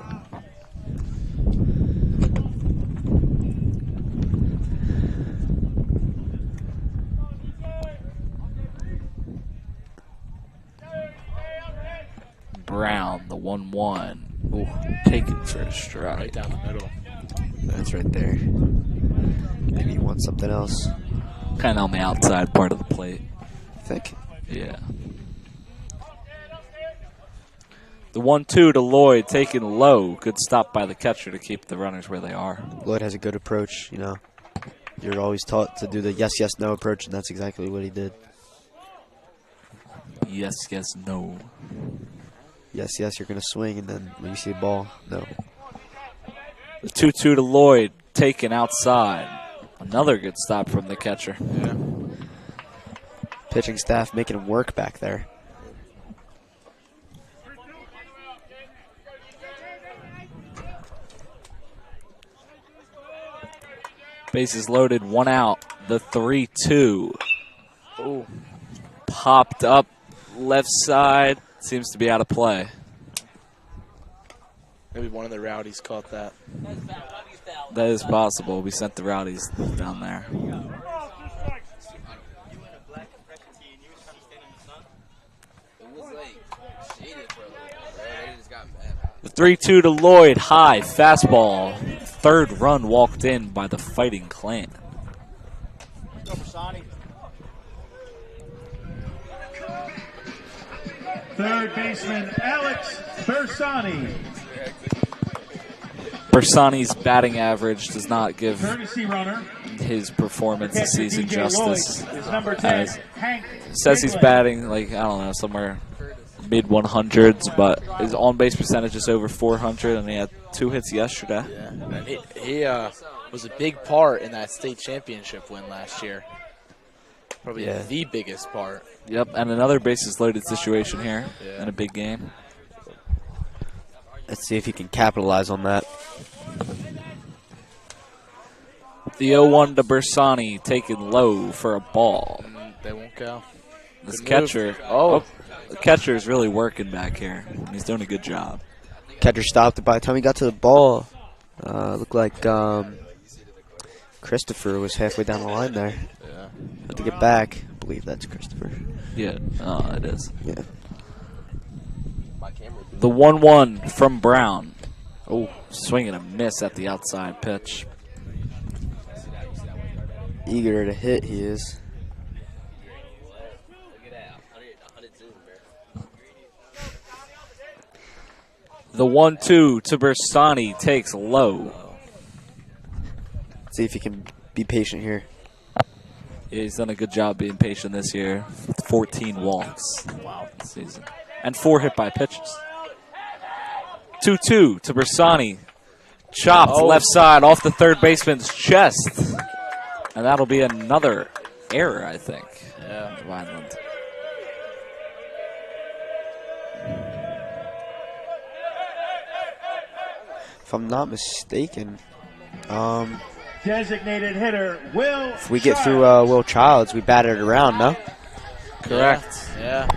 Speaker 1: Brown, the 1-1. Ooh, taken for a strike.
Speaker 7: Right down the middle.
Speaker 3: That's right there. Maybe you want something else.
Speaker 1: Kind of on the outside part of the plate.
Speaker 3: I think.
Speaker 1: Yeah. The 1-2 to Lloyd, taken low. Good stop by the catcher to keep the runners where they are.
Speaker 3: Lloyd has a good approach, you know. You're always taught to do the yes, yes, no approach, and that's exactly what he did.
Speaker 1: Yes, yes, no.
Speaker 3: Yes, yes, you're going to swing, and then when you see a ball, no.
Speaker 1: The 2-2 to Lloyd, taken outside. Another good stop from the catcher.
Speaker 7: Yeah.
Speaker 3: Pitching staff making him work back there.
Speaker 1: Bases loaded, one out. The 3-2.
Speaker 7: Ooh.
Speaker 1: Popped up left side. Seems to be out of play.
Speaker 7: Maybe one of the rowdies caught that.
Speaker 1: That is possible. We sent the rowdies down there. The 3-2 to Lloyd. High fastball. Third run walked in by the Fighting Clan.
Speaker 2: Third baseman Alex Bersani.
Speaker 1: Bersani's batting average does not give
Speaker 2: Courtesy runner.
Speaker 1: his performance this
Speaker 2: Catcher
Speaker 1: season
Speaker 2: DJ
Speaker 1: justice.
Speaker 2: Lloyd is number 10,
Speaker 1: As
Speaker 2: Hank
Speaker 1: says he's
Speaker 2: Strickland.
Speaker 1: batting like, I don't know, somewhere mid 100s, but his on base percentage is over 400, and he had 2 hits yesterday.
Speaker 7: Yeah, and he was a big part in that state championship win last year. Probably
Speaker 3: Yeah.
Speaker 7: the biggest part.
Speaker 1: Yep, and another bases loaded situation here
Speaker 7: Yeah.
Speaker 1: in a big game.
Speaker 3: Let's see if he can capitalize on that.
Speaker 1: The 0-1 to Bersani taken low for a ball.
Speaker 7: They won't go.
Speaker 1: This
Speaker 7: Good move.
Speaker 1: catcher,
Speaker 7: Oh.
Speaker 1: the catcher is really working back here. He's doing a good job.
Speaker 3: Catcher stopped it by the time he got to the ball. Looked like Christopher was halfway down the line there.
Speaker 7: Yeah.
Speaker 3: Had to get back. I believe that's Christopher.
Speaker 1: Yeah, it is.
Speaker 3: Yeah.
Speaker 1: The 1-1 from Brown. Oh, swing and a miss at the outside pitch.
Speaker 3: Eager to hit, he is.
Speaker 1: The 1-2 to Bersani takes low.
Speaker 3: See if he can be patient here.
Speaker 1: Yeah, he's done a good job being patient this year with 14 walks. Wow, this season. And 4 hit by pitches. 2-2 to Bersani. Chopped left side off the third baseman's chest. And that'll be another error, I think.
Speaker 7: Yeah.
Speaker 1: Vineland.
Speaker 3: If I'm not mistaken,
Speaker 2: Designated hitter Will.
Speaker 3: if we get through Will Childs, we bat it around, no?
Speaker 1: Correct.
Speaker 7: Yeah.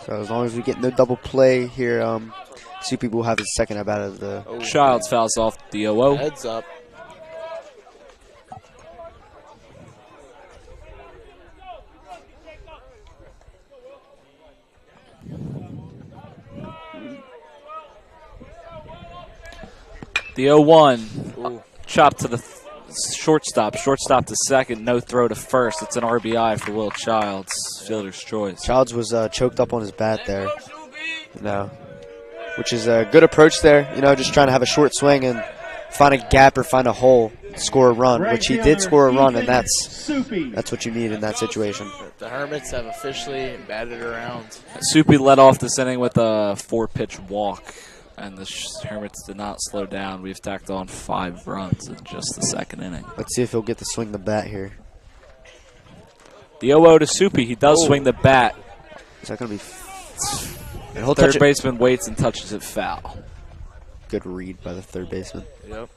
Speaker 3: So as long as we get no double play here, Soupy will have his second at bat of the.
Speaker 1: Childs fouls off the 0-0.
Speaker 7: Heads up.
Speaker 1: The 0-1. Chopped to the shortstop. Shortstop to second. No throw to first. It's an RBI for Will Childs. Fielder's choice.
Speaker 3: Childs was choked up on his bat there, which is a good approach there. Just trying to have a short swing and find a gap or find a hole, score a run, which he did score a run, and that's what you need in that situation.
Speaker 7: The Hermits have officially batted around.
Speaker 1: Soupy led off this inning with a 4-pitch walk, and the Hermits did not slow down. We've tacked on 5 runs in just the second inning.
Speaker 3: Let's see if he'll get to swing the bat here.
Speaker 1: The 0-0 to Soupy. He does swing the bat.
Speaker 3: Is that going to be? And he'll touch
Speaker 1: Third
Speaker 3: it.
Speaker 1: baseman waits and touches it foul.
Speaker 3: Good read by the third baseman.
Speaker 7: Yep.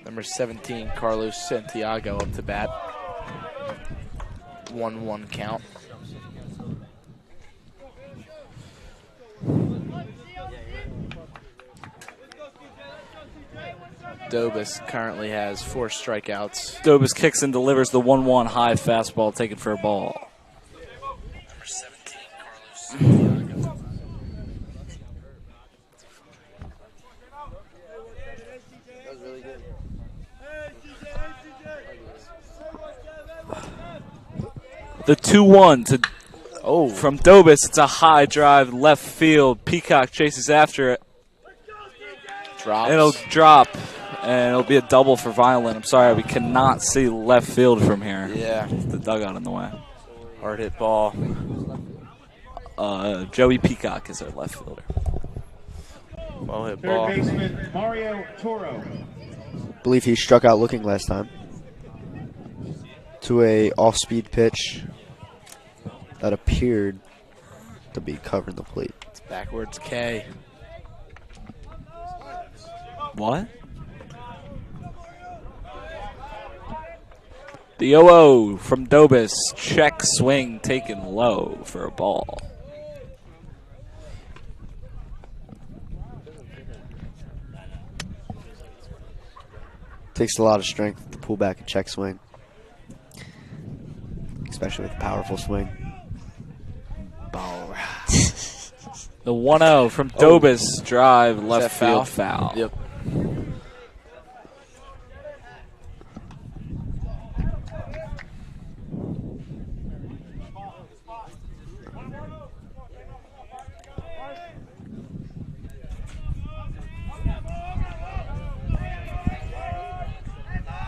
Speaker 7: Number 17, Carlos Santiago up to bat. 1-1 count. Dobis currently has 4 strikeouts.
Speaker 1: Dobis kicks and delivers the 1-1 high fastball taken for a ball.
Speaker 7: Number 17, Carlos Santiago. That was really good.
Speaker 1: The 2-1 to from Dobis. It's a high drive left field. Peacock chases after it.
Speaker 7: Drops.
Speaker 1: It'll drop, and it'll be a double for Vineland. I'm sorry, we cannot see left field from here.
Speaker 7: Yeah.
Speaker 1: The dugout in the way.
Speaker 7: Hard hit ball.
Speaker 1: Joey Peacock is our left fielder.
Speaker 7: Well hit
Speaker 2: Third
Speaker 7: ball.
Speaker 2: baseman Mario Toro.
Speaker 3: Believe he struck out looking last time to a off-speed pitch that appeared to be covering the plate.
Speaker 7: It's backwards K.
Speaker 1: What? The 0-0 from Dobis. Check swing taken low for a ball.
Speaker 3: Takes a lot of strength to pull back a check swing, especially with a powerful swing.
Speaker 7: Ball.
Speaker 1: The 1-0 from Dobis. Drive left field foul.
Speaker 7: Yep.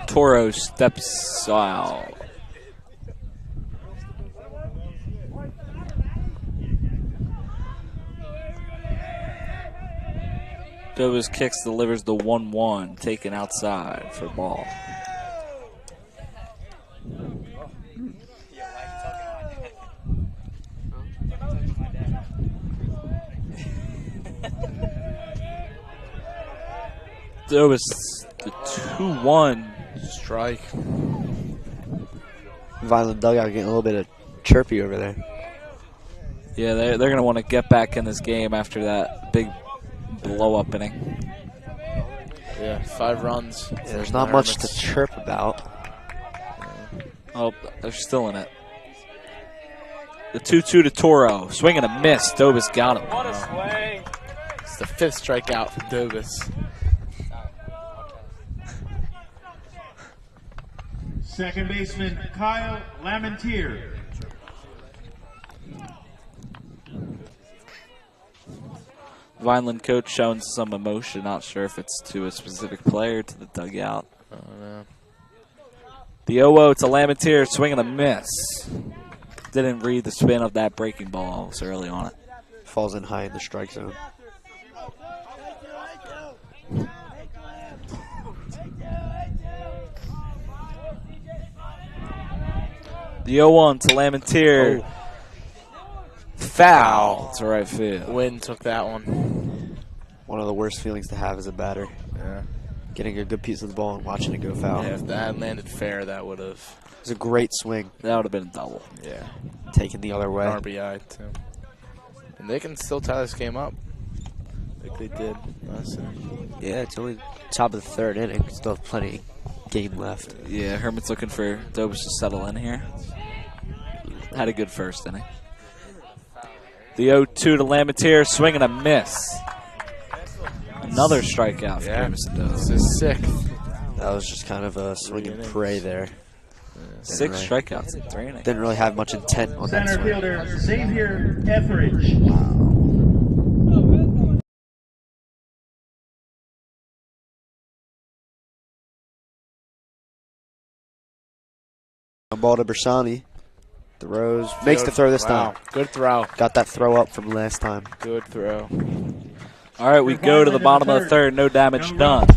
Speaker 1: Toro steps out. Dobis kicks, delivers the 1-1, taken outside for ball. Dobis, the 2-1.
Speaker 7: Strike.
Speaker 3: Vineland dugout getting a little bit of chirpy over there.
Speaker 1: Yeah, they're going to want to get back in this game after that big blow-up inning.
Speaker 7: Yeah, 5 runs.
Speaker 3: Yeah, there's not much to chirp about.
Speaker 1: Oh, they're still in it. The 2-2 to Toro. Swing and a miss. Dobis got him.
Speaker 5: What a swing.
Speaker 7: It's the 5th strikeout from Dobis.
Speaker 2: Second baseman Kyle Lamentier.
Speaker 1: Vineland coach showing some emotion. Not sure if it's to a specific player, to the dugout.
Speaker 7: I don't know.
Speaker 1: The 0-0 to Lamentier. Swing and a miss. Didn't read the spin of that breaking ball. It was early on it.
Speaker 3: Falls in high in the strike zone.
Speaker 1: The 0-1 to Lamentier. Foul to right field.
Speaker 7: Wynn took that one.
Speaker 3: One of the worst feelings to have as a batter.
Speaker 7: Yeah.
Speaker 3: Getting a good piece of the ball and watching it go foul.
Speaker 7: Yeah, if that had landed fair, that would have.
Speaker 3: It was a great swing.
Speaker 1: That would have been a double.
Speaker 7: Yeah.
Speaker 3: Taken the other way.
Speaker 7: RBI, too. And they can still tie this game up. Like they did last inning.
Speaker 3: Yeah, it's only top of the 3rd inning. Still have plenty of game left.
Speaker 1: Yeah, Hermit's looking for Dobis to settle in here. Had a good first inning. The 0-2 to Lamentier. Swing and a miss. Another strikeout for Jameson Dobis.
Speaker 7: It's his 6th.
Speaker 3: That was just kind of a swing and pray there.
Speaker 1: 6 strikeouts in 3 innings.
Speaker 3: Didn't really have much intent on that
Speaker 2: Center
Speaker 3: swing.
Speaker 2: fielder Xavier Etheridge.
Speaker 3: Ball to Bersani. Throws. Makes the throw this time.
Speaker 7: Good throw.
Speaker 3: Got that throw up from last time.
Speaker 7: Good throw.
Speaker 1: All right, we go to the bottom of the 3rd. No damage done.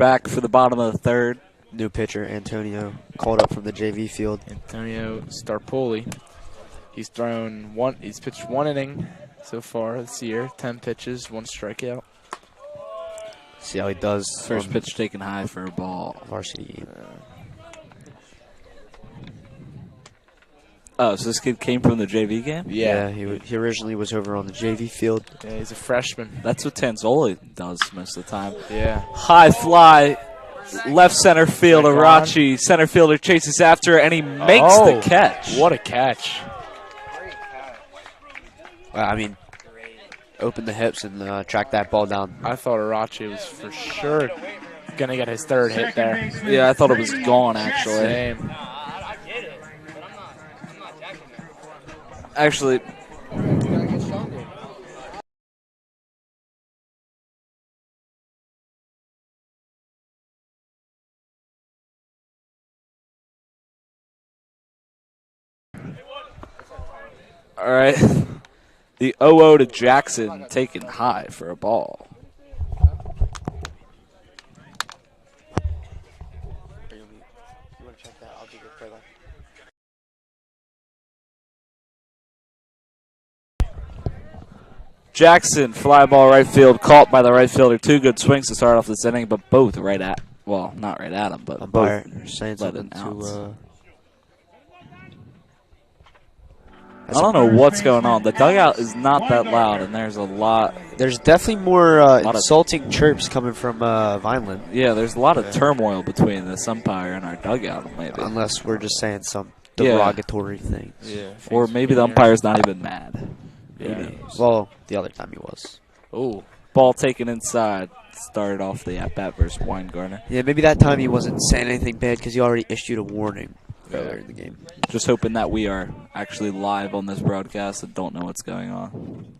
Speaker 1: back for the bottom of the third.
Speaker 3: New pitcher, Antonio, called up from the JV field.
Speaker 7: Antonio Starpoli. He's pitched 1 inning so far this year. 10 pitches, 1 strikeout.
Speaker 3: See how he does.
Speaker 1: First
Speaker 3: on
Speaker 1: pitch taken high for a ball.
Speaker 3: varsity game.
Speaker 1: Oh, so this kid came from the JV game?
Speaker 7: Yeah.
Speaker 3: He originally was over on the JV field.
Speaker 7: Yeah, he's a freshman.
Speaker 1: That's what Tanzoli does most of the time.
Speaker 7: Yeah.
Speaker 1: High fly, left center field.
Speaker 7: Like
Speaker 1: Arachi, center fielder, chases after, and he makes the catch.
Speaker 7: What a catch.
Speaker 3: I mean, open the hips and track that ball down.
Speaker 7: I thought Arachi was for sure going to get his 3rd hit there.
Speaker 1: Yeah, I thought it was gone, actually.
Speaker 7: Same.
Speaker 1: Actually, all right. The 0-0 to Jackson, taken high for a ball. Jackson, fly ball right field, caught by the right fielder. 2 good swings to start off this inning, but both right at, well, not right at him, but
Speaker 3: Umpire
Speaker 1: both
Speaker 3: saying
Speaker 1: let
Speaker 3: something
Speaker 1: it out.
Speaker 3: to.
Speaker 1: I don't know what's going on. The dugout is not that loud, and there's a lot.
Speaker 3: There's definitely more
Speaker 1: of-
Speaker 3: insulting chirps coming from Vineland.
Speaker 1: Yeah, there's a lot of turmoil between this umpire and our dugout, maybe.
Speaker 3: Unless we're just saying some
Speaker 1: Yeah.
Speaker 3: derogatory things.
Speaker 7: Yeah.
Speaker 1: Or maybe the umpire's not even mad.
Speaker 7: Yeah.
Speaker 3: Well, the other time he was.
Speaker 7: Oh.
Speaker 1: Ball taken inside. Started off the at-bat versus Weingartner.
Speaker 3: Yeah, maybe that time he wasn't saying anything bad because he already issued a warning earlier in the game.
Speaker 1: Just hoping that we are actually live on this broadcast and don't know what's going on.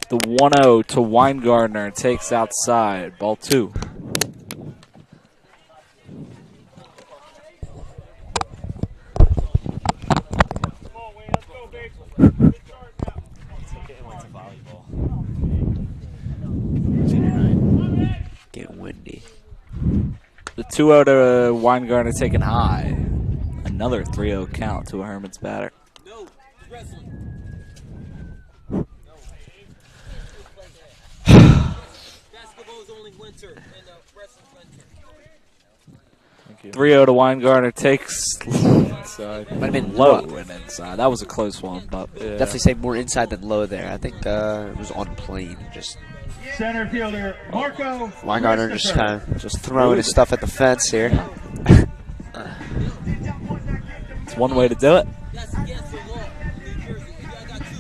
Speaker 1: The 1-0 to Weingartner takes outside. Ball 2.
Speaker 3: Getting windy.
Speaker 1: The 2-0 to Weingartner taken high. Another 3-0 count to a Hermits batter.
Speaker 7: Thank you.
Speaker 1: 3-0 to Weingartner takes
Speaker 7: Inside.
Speaker 3: Might have been
Speaker 1: low and inside. That was a close one, but
Speaker 7: Yeah.
Speaker 3: Definitely say more inside than low there. I think it was on plane. Just
Speaker 2: Center fielder Marco
Speaker 3: Weingartner just kind of just throwing his stuff at the fence here.
Speaker 1: it's one way to do it.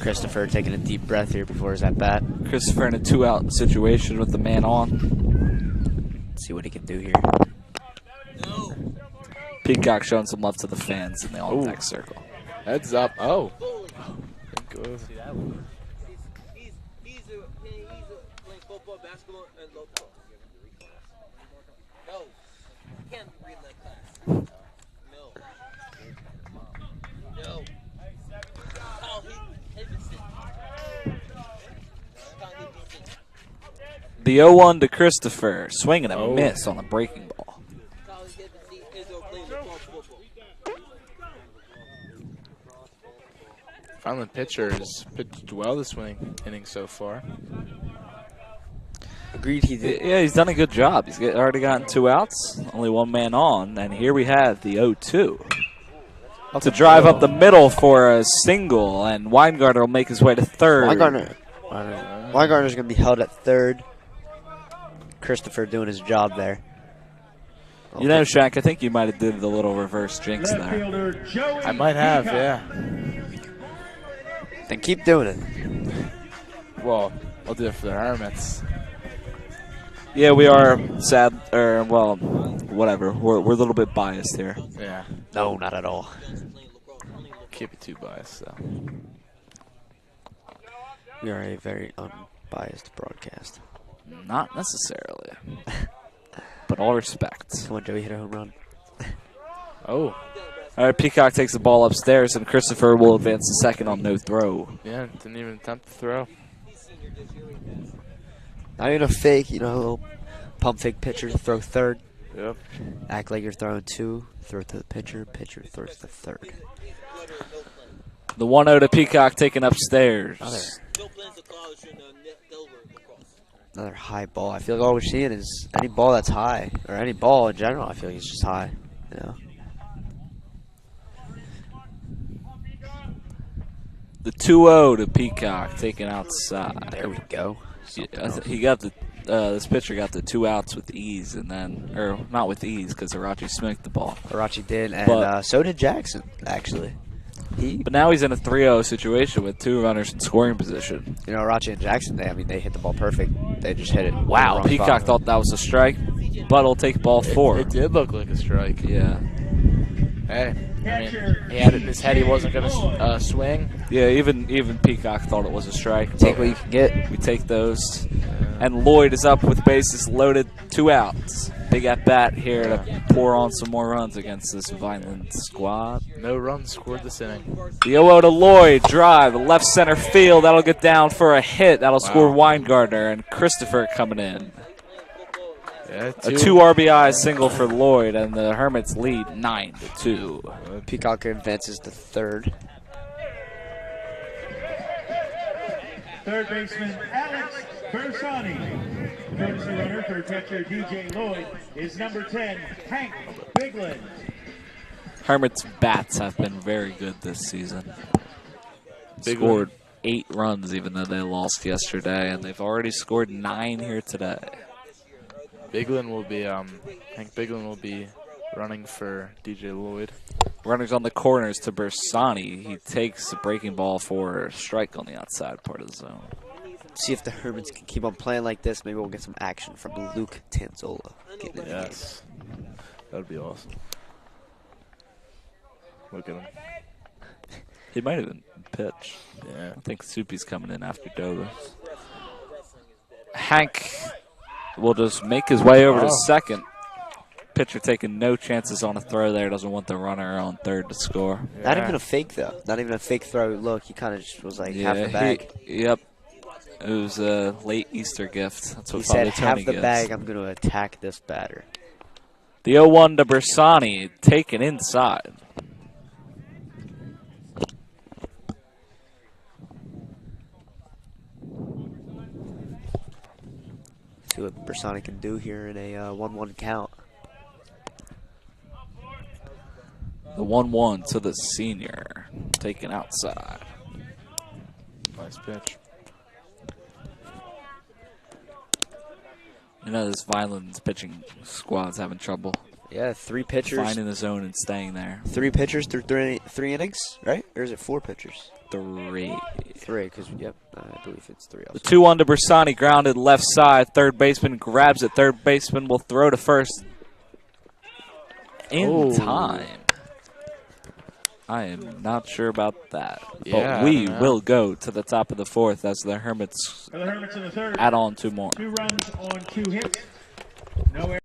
Speaker 3: Christopher taking a deep breath here before his at bat.
Speaker 1: Christopher in a 2-out situation with the man on.
Speaker 3: Let's see what he can do here.
Speaker 1: Peacock showing some love to the fans in the on-deck circle.
Speaker 7: Heads up. Oh.
Speaker 8: He's playing football, basketball, and local. No, he can't read that class. No. Oh,
Speaker 1: The 0-1 to Christopher, swinging a
Speaker 7: Oh.
Speaker 1: miss on a breaking ball.
Speaker 7: Vineland pitcher has pitched well this inning so far.
Speaker 3: Agreed, he did.
Speaker 1: Yeah, he's done a good job. He's already gotten 2 outs, only 1 man on, and here we have the 0-2. To drive up the middle for a single, and Weingartner will make his way to third.
Speaker 3: Weingartner's going to be held at third. Christopher doing his job there.
Speaker 1: You know, Shaq, I think you might have did the little reverse jinx
Speaker 2: left
Speaker 1: there.
Speaker 2: fielder Joey
Speaker 7: I might have,
Speaker 2: Peacock.
Speaker 7: yeah.
Speaker 3: Then keep doing it.
Speaker 7: Well, I'll do it for the Hermits.
Speaker 1: Yeah, we are sad, or, well, whatever. We're a little bit biased here.
Speaker 7: Yeah.
Speaker 3: No, not at all.
Speaker 7: Can't be too biased, though.
Speaker 3: We are a very unbiased broadcast.
Speaker 1: Not necessarily. But all respect.
Speaker 3: Come on, Joey, hit a home run.
Speaker 7: Oh.
Speaker 1: All right, Peacock takes the ball upstairs, and Christopher will advance to second on no throw.
Speaker 7: Yeah, didn't even attempt to throw.
Speaker 3: Not even a fake, you know, a little pump fake pitcher, throw third.
Speaker 7: Yep.
Speaker 3: Act like you're throwing two, throw to the pitcher, pitcher throws to third.
Speaker 1: The 1-0 to Peacock taken upstairs.
Speaker 3: Another high ball. I feel like all we're seeing is any ball that's high, or any ball in general, I feel like it's just high, you know.
Speaker 1: The 2-0 to Peacock taken outside.
Speaker 3: There we go.
Speaker 1: He got the this pitcher got the 2 outs with ease, and then, or not with ease, because Arachi smoked the ball.
Speaker 3: Arachi did, and
Speaker 1: But-
Speaker 3: so did Jackson, actually.
Speaker 1: But now he's in a 3-0 situation with 2 runners in scoring position.
Speaker 3: You know, Arachi and Jackson, they hit the ball perfect. They just hit it.
Speaker 1: Wow,
Speaker 3: wrong
Speaker 1: Peacock
Speaker 3: spot.
Speaker 1: thought that was a strike, but he'll take ball 4.
Speaker 7: It did look like a strike.
Speaker 1: Yeah.
Speaker 7: Hey, I mean, he had it in his head he wasn't going to swing.
Speaker 1: Yeah, even Peacock thought it was a strike.
Speaker 3: Take
Speaker 1: but
Speaker 3: what you can get.
Speaker 1: We take those. And Lloyd is up with bases loaded, 2 outs. Big at bat here to pour on some more runs against this Vineland squad.
Speaker 7: No runs scored this inning.
Speaker 1: The 0-0 to Lloyd, drive, left center field. That'll get down for a hit. That'll score Weingardner, and Christopher coming in.
Speaker 7: Yeah,
Speaker 1: A 2 RBI single for Lloyd, and the Hermits lead 9-2.
Speaker 3: Peacock advances to third.
Speaker 2: Third baseman Alex Bersani. Courtesy runner for catcher DJ Lloyd is number 10, Hank Bigland.
Speaker 1: Hermits' bats have been very good this season. Scored 8 runs even though they lost yesterday, and they've already scored 9 here today.
Speaker 7: Bigland will be, Hank Bigland will be running for DJ Lloyd.
Speaker 1: Runners on the corners to Bersani. He takes a breaking ball for a strike on the outside part of the zone.
Speaker 3: See if the Hermits can keep on playing like this. Maybe we'll get some action from Luke Tanzola. Getting in the game.
Speaker 7: Yes. That would be awesome. Look at him.
Speaker 1: He might even pitch.
Speaker 7: Yeah.
Speaker 1: I think Soupy's coming in after Dovis. Hank will just make his way over to second. Pitcher taking no chances on a throw there. Doesn't want the runner on third to score.
Speaker 7: Yeah.
Speaker 3: Not even a fake, though. Not even a fake throw. Look, he kind of just was like half the bag.
Speaker 1: Yep. It was a late Easter gift. That's what
Speaker 3: He
Speaker 1: Father
Speaker 3: said, half
Speaker 1: Tony
Speaker 3: the
Speaker 1: gives.
Speaker 3: bag, I'm going to attack this batter.
Speaker 1: The 0-1 to Bersani, taken inside.
Speaker 3: See what Bersani can do here in a 1-1 count.
Speaker 1: The 1-1 to the senior, taken outside.
Speaker 7: Nice pitch.
Speaker 1: You know, this Vineland's pitching squad's having trouble
Speaker 3: Yeah, 3 pitchers.
Speaker 1: finding the zone and staying there.
Speaker 3: 3 pitchers through three innings, right? Or is it 4 pitchers?
Speaker 1: 3.
Speaker 3: 3, because, yep, I believe it's 3
Speaker 1: The
Speaker 3: also.
Speaker 1: 2-1 to Bersani, grounded left side. Third baseman grabs it. Third baseman will throw to first in time. I am not sure about that.
Speaker 7: Yeah,
Speaker 1: but we
Speaker 7: I don't know.
Speaker 1: will go to the top of the 4th as the Hermits
Speaker 2: For the Hermits in the third,
Speaker 1: add on 2 more.
Speaker 2: 2 runs on 2 hits. No errors.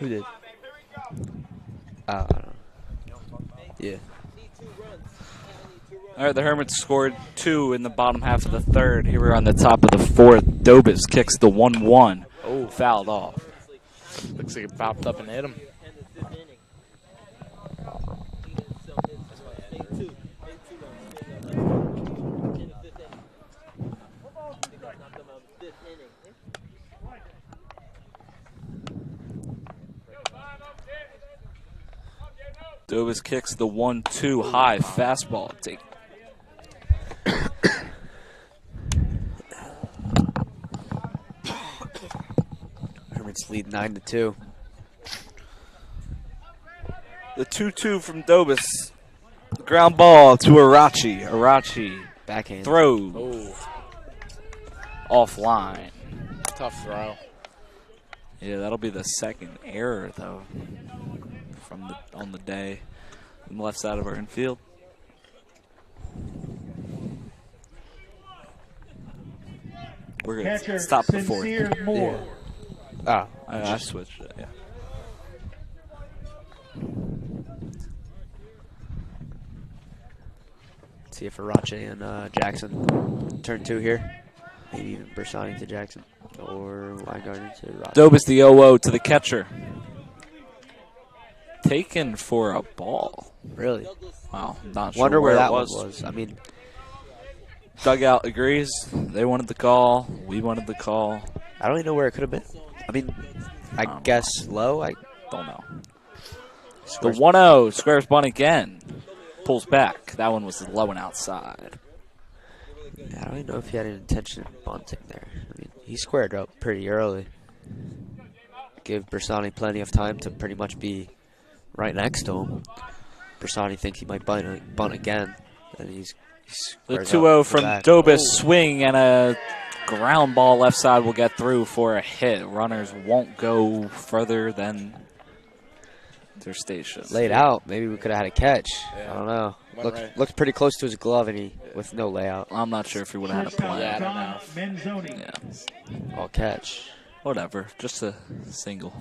Speaker 3: Who did? I don't know. Yeah.
Speaker 1: All right, the Hermits scored 2 in the bottom half of the third. Here we're on the top of the fourth. Dobis kicks the 1-1.
Speaker 7: Oh,
Speaker 1: Fouled off.
Speaker 7: looks like it popped up and hit him.
Speaker 1: Dobis kicks the 1-2 high fastball. Take.
Speaker 3: Hermits lead 9-2.
Speaker 1: The 2-2 from Dobis. Ground ball to Arachi. Arachi
Speaker 3: Backhand.
Speaker 1: throws
Speaker 7: Oh,
Speaker 1: offline.
Speaker 7: tough throw.
Speaker 1: Yeah, that'll be the second error though from on the day on the left side of our infield. We're gonna
Speaker 2: Catcher
Speaker 1: stop the fourth.
Speaker 2: Sincere Moore.
Speaker 3: Ah,
Speaker 1: I switched it. Yeah.
Speaker 3: see if Arache and Jackson turn 2 here. Maybe even Bersani to Jackson. Or Weingarten to Arache.
Speaker 1: Dobis the 0-0 to the catcher. Taken for a ball.
Speaker 3: Really?
Speaker 1: Wow, not
Speaker 3: Wonder
Speaker 1: sure
Speaker 3: where that
Speaker 1: it
Speaker 3: one was. I mean,
Speaker 1: Dugout agrees. They wanted the call. We wanted the call.
Speaker 3: I don't even know where it could have been. I mean, I guess low. I
Speaker 1: Don't know. The
Speaker 3: Squares-
Speaker 1: 1-0. Squares bunt again. Pulls back. That one was low and outside.
Speaker 3: I don't even know if he had an intention of bunting there. I mean, he squared up pretty early. Give Bersani plenty of time to pretty much be right next to him. Bersani thinks he might bunt again, and he's
Speaker 1: The
Speaker 3: squares
Speaker 1: 2-0
Speaker 3: up for
Speaker 1: from
Speaker 3: back.
Speaker 1: Dobis. Swing and a ground ball left side will get through for a hit. Runners won't go further than their station.
Speaker 3: Laid out. Maybe we could have had a catch.
Speaker 7: Yeah.
Speaker 3: I don't know.
Speaker 7: Went right.
Speaker 3: Looked pretty close to his glove, and he with no layout.
Speaker 1: I'm not sure if he would have had a
Speaker 2: Shortstop
Speaker 1: plan.
Speaker 7: Yeah, I don't
Speaker 2: Don
Speaker 7: know.
Speaker 2: Menzoni.
Speaker 1: Yeah.
Speaker 3: All catch.
Speaker 1: Whatever. Just a single.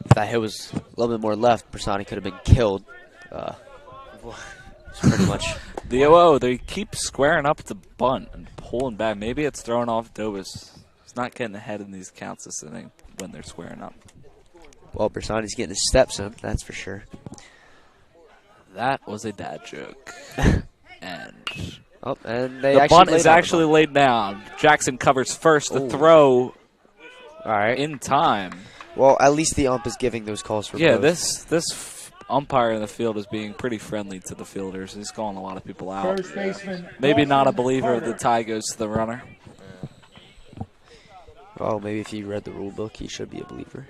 Speaker 3: If that hit was a little bit more left, Bersani could have been killed. It's pretty much.
Speaker 1: The 0-0, they keep squaring up the bunt and pulling back. Maybe it's throwing off Dobis. He's not getting ahead in these counts this inning when they're squaring up.
Speaker 3: Well, Bersani's getting his steps in, that's for sure.
Speaker 1: That was a dad joke. And
Speaker 3: Oh, and they
Speaker 1: the
Speaker 3: actually
Speaker 1: bunt
Speaker 3: laid
Speaker 1: is
Speaker 3: out a
Speaker 1: actually
Speaker 3: bunt.
Speaker 1: laid down. Jackson covers first. The
Speaker 3: Ooh.
Speaker 1: throw
Speaker 3: All right.
Speaker 1: in time.
Speaker 3: Well, at least the ump is giving those calls for
Speaker 1: Yeah,
Speaker 3: both.
Speaker 1: this umpire in the field is being pretty friendly to the fielders. He's calling a lot of people out.
Speaker 2: First baseman.
Speaker 1: Maybe not a
Speaker 2: Lawson
Speaker 1: believer of the
Speaker 2: Carter.
Speaker 1: tie goes to the runner.
Speaker 3: Oh, maybe if he read the rule book, he should be a believer.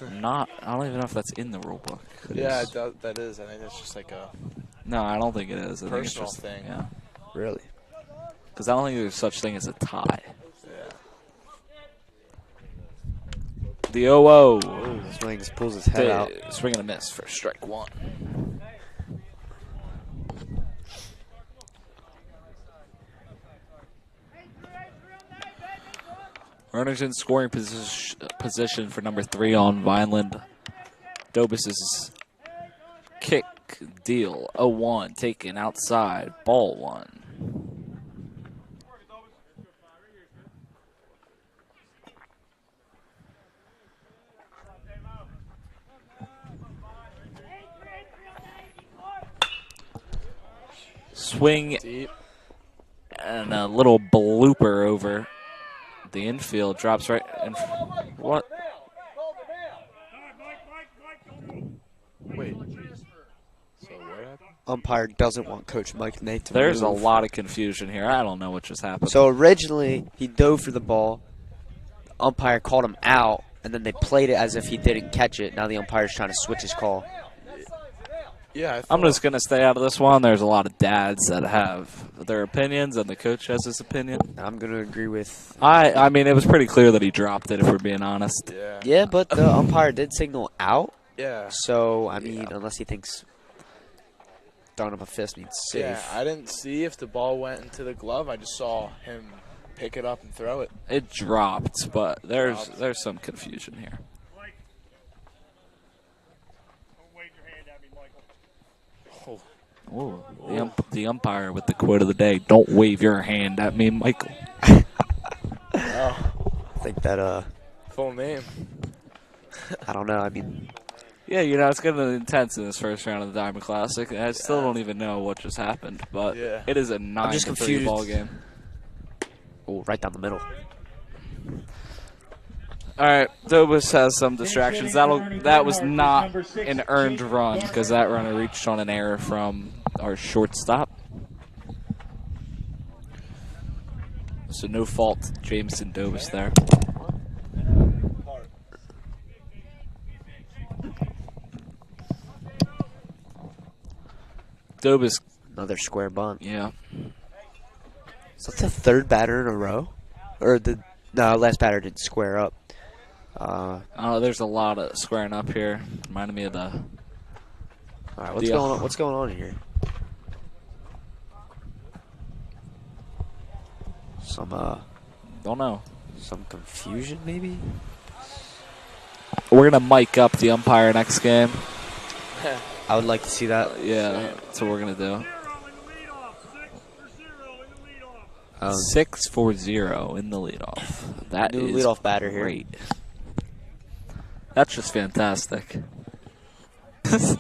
Speaker 1: I don't even know if that's in the rule book.
Speaker 7: Yeah, that is. I think that's just like a.
Speaker 1: No, I don't think it is. I think it's
Speaker 7: Personal
Speaker 1: just,
Speaker 7: thing.
Speaker 1: Yeah.
Speaker 3: Really?
Speaker 1: Because I don't think there's such thing as a tie.
Speaker 7: Yeah.
Speaker 1: The 0-0.
Speaker 3: Swings, pulls his head out.
Speaker 1: Swing and a miss for strike one. Runners in scoring position for number 3 on Vineland. Dobis's kick deal 0-1 taken outside, ball 1. Swing
Speaker 7: Deep.
Speaker 1: and a little blooper over the infield, drops right in. What?
Speaker 7: Wait. So what happened?
Speaker 3: Umpire doesn't want Coach Mike Nate to
Speaker 1: There's a
Speaker 3: move.
Speaker 1: lot of confusion here. I don't know what just happened.
Speaker 3: So originally, he dove for the ball. The umpire called him out, and then they played it as if he didn't catch it. Now the umpire's trying to switch his call.
Speaker 7: Yeah, I
Speaker 1: I'm
Speaker 7: thought-
Speaker 1: just going to stay out of this one. There's a lot of dads that have their opinions, and the coach has his opinion.
Speaker 3: I'm going to agree with...
Speaker 1: I mean, it was pretty clear that he dropped it, if we're being honest.
Speaker 7: Yeah.
Speaker 3: Yeah, but the umpire did signal out.
Speaker 7: Yeah.
Speaker 3: So, I mean, unless he thinks... throwing up a fist means safe.
Speaker 7: Yeah, I didn't see if the ball went into the glove. I just saw him pick it up and throw it.
Speaker 1: It dropped, but there's some confusion here.
Speaker 7: Oh,
Speaker 1: Oh, the umpire with the quote of the day: "Don't wave your hand at me, Michael."
Speaker 7: oh,
Speaker 3: I think that,
Speaker 7: full name.
Speaker 3: I don't know. I mean,
Speaker 1: Yeah, it's getting intense in this first round of the Diamond Classic. I still don't even know what just happened, but
Speaker 7: Yeah.
Speaker 1: it is a 9-3
Speaker 3: confused.
Speaker 1: ball game.
Speaker 3: oh, right down the middle.
Speaker 1: All right, Dobus has some distractions. That was not an earned run because that runner reached on an error from our shortstop. So no fault, Jameson Dobus there. Dobus,
Speaker 3: Another square bunt.
Speaker 1: yeah.
Speaker 3: So that's the third batter in a row? Or the last batter did square up.
Speaker 1: There's a lot of squaring up here. Reminded me of the.
Speaker 3: All right, what's
Speaker 1: Yeah.
Speaker 3: going on? What's going on here?
Speaker 1: Don't know.
Speaker 3: Some confusion maybe.
Speaker 1: We're gonna mic up the umpire next game.
Speaker 3: I would like to see that.
Speaker 1: Yeah, that's what we're gonna do. 6-4-0 in the leadoff. That
Speaker 3: New
Speaker 1: is
Speaker 3: leadoff batter here.
Speaker 1: great. That's just fantastic.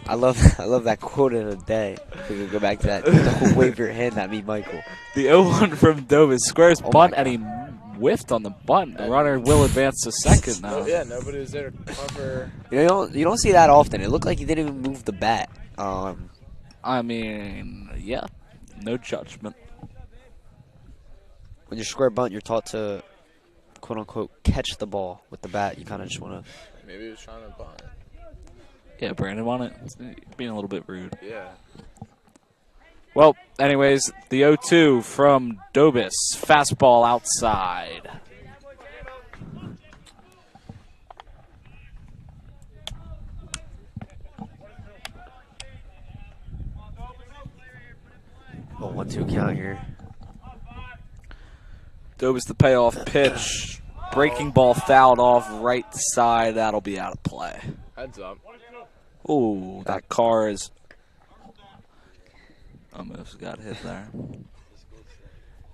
Speaker 3: I love that quote of the day. If we could go back to that. Don't wave your hand at me, Michael.
Speaker 1: The 0-1 from Dobus squares
Speaker 3: Oh
Speaker 1: bunt,
Speaker 3: my
Speaker 1: and he whiffed on the bunt. The runner will advance to second now.
Speaker 7: Yeah, nobody was there to cover.
Speaker 3: You don't see that often. It looked like he didn't even move the bat.
Speaker 1: I mean, yeah, no judgment.
Speaker 3: When you're square bunt, you're taught to quote unquote catch the ball with the bat. You kind of just want to.
Speaker 7: Maybe he was trying to bunt.
Speaker 1: Yeah, Brandon on it. Being a little bit rude.
Speaker 7: Yeah.
Speaker 1: Well, anyways, the 0-2 from Dobus. Fastball outside.
Speaker 3: Oh, 1-2 count here.
Speaker 1: Dobus the payoff pitch. Breaking ball fouled off right side. That'll be out of play.
Speaker 7: Heads up.
Speaker 1: Ooh, that car is almost got hit there.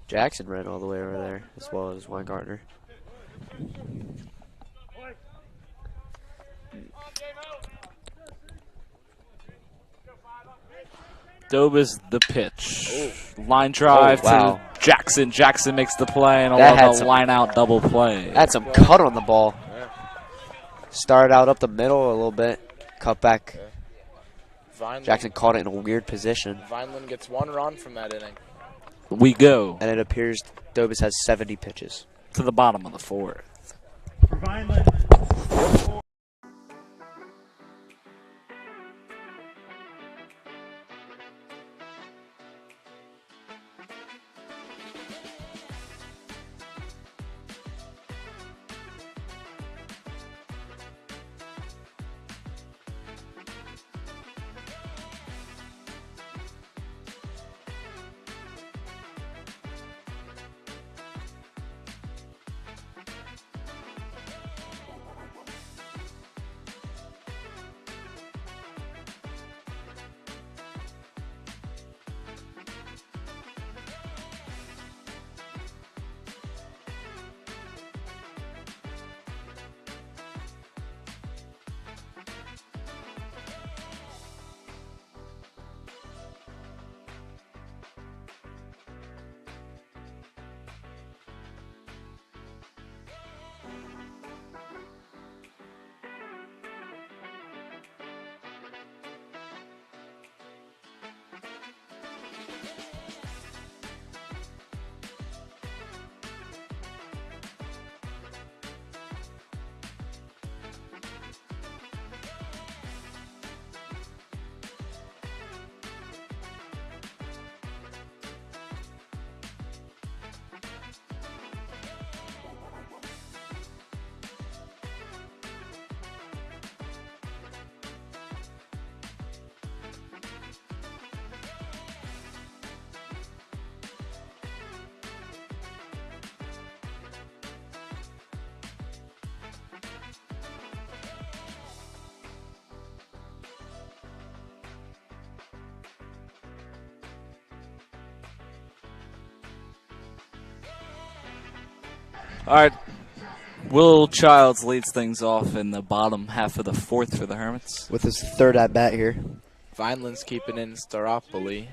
Speaker 3: Jackson ran all the way over there, as well as Weingartner.
Speaker 1: Dobus the pitch. Line drive
Speaker 3: Oh, wow.
Speaker 1: to Jackson. Jackson makes the play, and
Speaker 3: That had
Speaker 1: a
Speaker 3: some-
Speaker 1: line out double play.
Speaker 3: Had some cut on the ball. Started out up the middle a little bit. Cut back. Jackson caught it in a weird position.
Speaker 7: Vineland gets 1 run from that inning.
Speaker 1: We go
Speaker 3: And it appears Dobus has 70 pitches.
Speaker 1: to the bottom of the 4th.
Speaker 2: For Vineland,
Speaker 1: All right. Will Childs leads things off in the bottom half of the fourth for the Hermits.
Speaker 6: With his third at bat here.
Speaker 7: Vineland's keeping in Staropoli.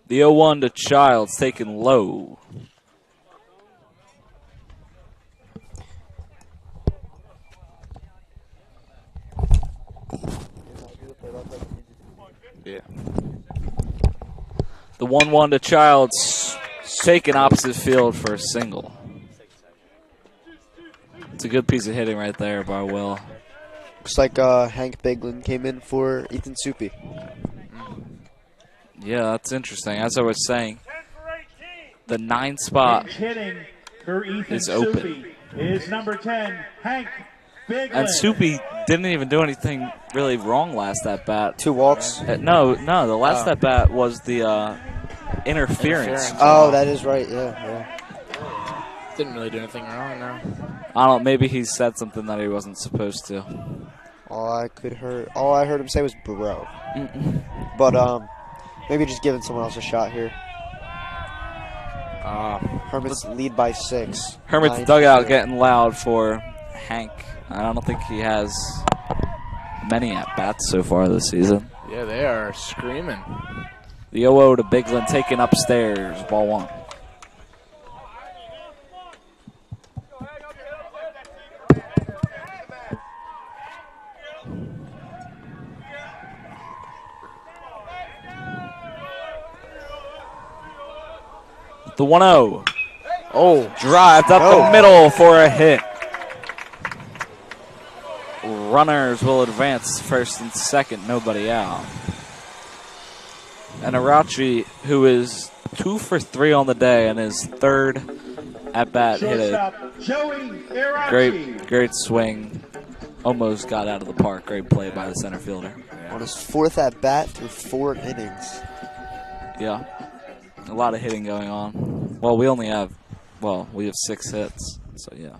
Speaker 1: The 0-1 to Childs taken low.
Speaker 7: Yeah.
Speaker 1: The 1-1 to Childs taken opposite field for a single. It's a good piece of hitting right there by Will.
Speaker 6: Looks like Hank Bigland came in for Ethan Soupy.
Speaker 1: Yeah, that's interesting. As I was saying, the 9 spot
Speaker 2: Hitting for Ethan
Speaker 1: is open.
Speaker 2: Soupy is number 10, Hank Bigland.
Speaker 1: And Soupy didn't even do anything really wrong last at bat.
Speaker 6: 2 walks.
Speaker 1: No, the last at bat was the interference.
Speaker 6: Oh, that is right. Yeah.
Speaker 7: Didn't really do anything wrong, no.
Speaker 1: I don't know. Maybe he said something that he wasn't supposed to.
Speaker 6: All I heard him say was bro. But maybe just giving someone else a shot here. Hermits lead by 6.
Speaker 1: Hermits
Speaker 6: 9-0.
Speaker 1: dugout getting loud for Hank. I don't think he has many at bats so far this season.
Speaker 7: Yeah, they are screaming.
Speaker 1: The 0-0 to Bigland taken upstairs. Ball 1. The 1-0. Oh, drived up the middle for a hit. Runners will advance first and second, nobody out. And Arachi, who is 2 for 3 on the day and his third at bat, hit it. Great swing. Almost got out of the park. Great play by the center fielder.
Speaker 6: On his 4th at bat through 4 innings.
Speaker 1: Yeah. A lot of hitting going on. Well, we have 6 hits, so yeah.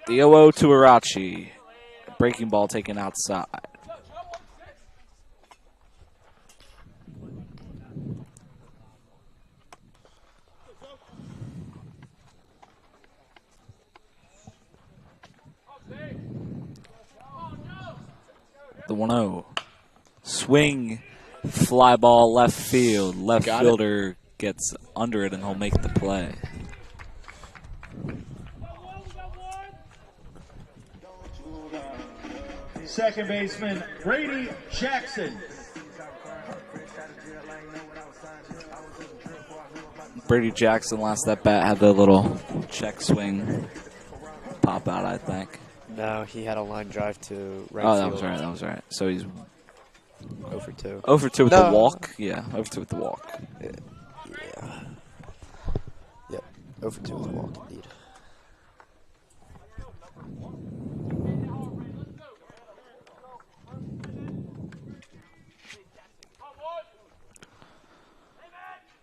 Speaker 1: The 0-0 to Arachi. Breaking ball taken outside. The 1-0. Swing, fly ball left field. Left fielder gets under it and he'll make the play.
Speaker 2: Second baseman, Brady Jackson.
Speaker 1: Brady Jackson last at bat had the little check swing pop out, I think.
Speaker 6: No, he had a line drive to right
Speaker 1: field.
Speaker 6: field.
Speaker 1: That was right. So he's
Speaker 6: 0 for 2.
Speaker 1: 0 for 2 with the walk? Yeah, 0 for 2 with the walk.
Speaker 6: Yeah. Yep, 0 for 2 with the walk, indeed.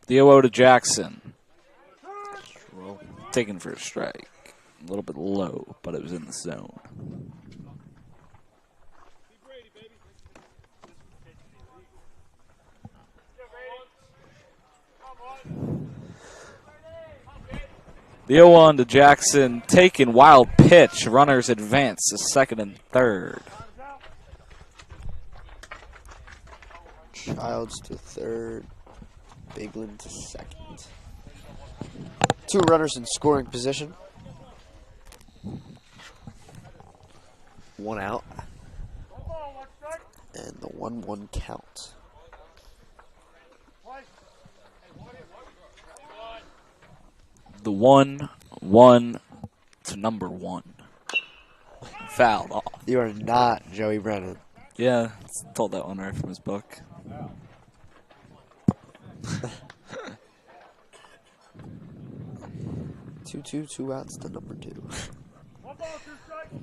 Speaker 1: The 0-0 to Jackson. Taken for a strike. A little bit low, but it was in the zone. The 0-1 to Jackson. Taken, wild pitch. Runners advance to second and third.
Speaker 6: Childs to third. Bigland to second. 2 runners in scoring position. 1 out. And the 1-1 count.
Speaker 1: The 1-1 to number 1. Fouled off.
Speaker 6: You are not Joey Brennan.
Speaker 1: Yeah, told that one right from his book.
Speaker 3: 2-2, 2 outs to number 2.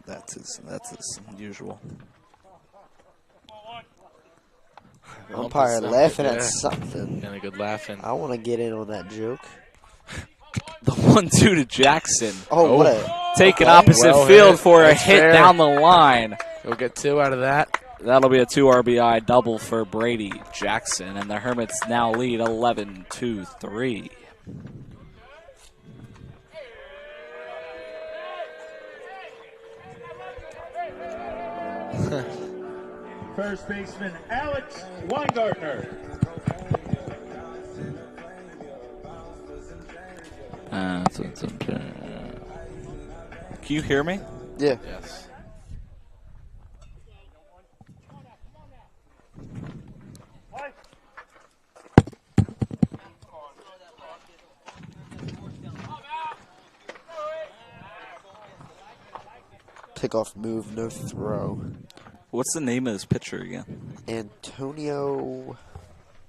Speaker 1: That's his usual.
Speaker 6: Umpire laughing at something.
Speaker 7: Kind of good laughing.
Speaker 6: I want to get in on that joke.
Speaker 1: The 1-2 to Jackson.
Speaker 6: Oh, what a...
Speaker 1: Taking
Speaker 6: okay.
Speaker 1: opposite
Speaker 7: Well
Speaker 1: field
Speaker 7: hit.
Speaker 1: for a
Speaker 7: That's
Speaker 1: hit
Speaker 7: fair.
Speaker 1: down the line.
Speaker 7: We'll get 2 out of that.
Speaker 1: That'll be a 2 RBI double for Brady Jackson, and the Hermits now lead 11-3.
Speaker 2: First baseman Alex Weingartner.
Speaker 1: Can you hear me?
Speaker 6: Yeah.
Speaker 7: Yes.
Speaker 6: Pickoff move, no throw.
Speaker 1: What's the name of this pitcher again?
Speaker 6: Antonio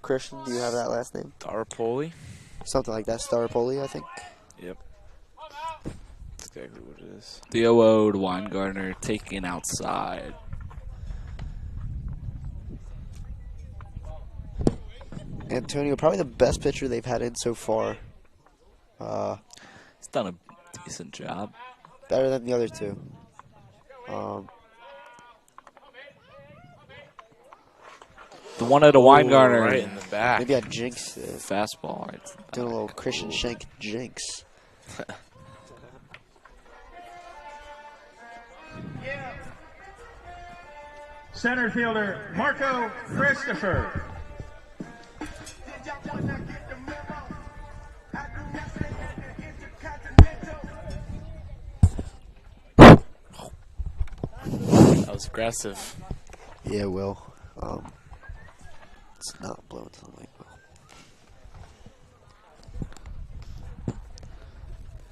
Speaker 6: Christian, do you have that last name?
Speaker 7: Darpoli.
Speaker 6: Something like that. Starpoli, I think.
Speaker 7: Yep. That's exactly what it is.
Speaker 1: The 0-0 to Weingartner taking outside.
Speaker 6: Antonio, probably the best pitcher they've had in so far.
Speaker 1: He's done a decent job.
Speaker 6: Better than the other two.
Speaker 1: The 1-0 to Weingartner.
Speaker 7: Right in the back.
Speaker 6: Maybe I jinxed it.
Speaker 1: Fastball. Right.
Speaker 6: Doing a little Christian Shank jinx.
Speaker 2: Center fielder Marco Christopher.
Speaker 7: That was aggressive.
Speaker 6: Yeah, Will. It's not blowing to the light.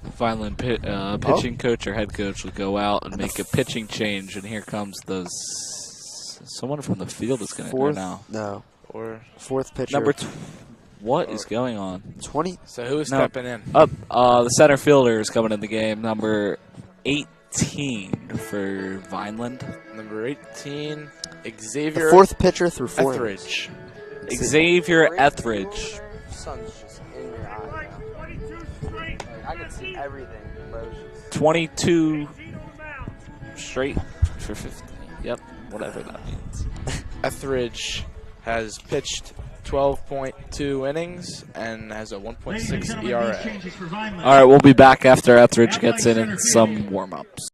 Speaker 1: Vineland pitching coach or head coach will go out and make a pitching change, and here comes someone from the field is going to go now.
Speaker 6: No.
Speaker 7: Or
Speaker 6: Fourth pitcher.
Speaker 1: Number what is going on?
Speaker 6: 20.
Speaker 7: so who's
Speaker 1: No.
Speaker 7: stepping in?
Speaker 1: Up, the center fielder is coming in the game. Number 18 for Vineland.
Speaker 7: Number 18,
Speaker 6: The
Speaker 7: Xavier
Speaker 6: fourth pitcher through 4 innings.
Speaker 7: Etheridge.
Speaker 1: Xavier Etheridge.
Speaker 3: Sun's just in your eye now. I can see everything, bro.
Speaker 1: 22 straight for 50. Yep, whatever that means.
Speaker 7: Etheridge has pitched 12.2 innings and has a
Speaker 2: Ladies and
Speaker 7: 1.6
Speaker 2: gentlemen,
Speaker 7: ERA.
Speaker 2: these changes for Vineland.
Speaker 1: All right, we'll be back after Etheridge gets in and some warm-ups.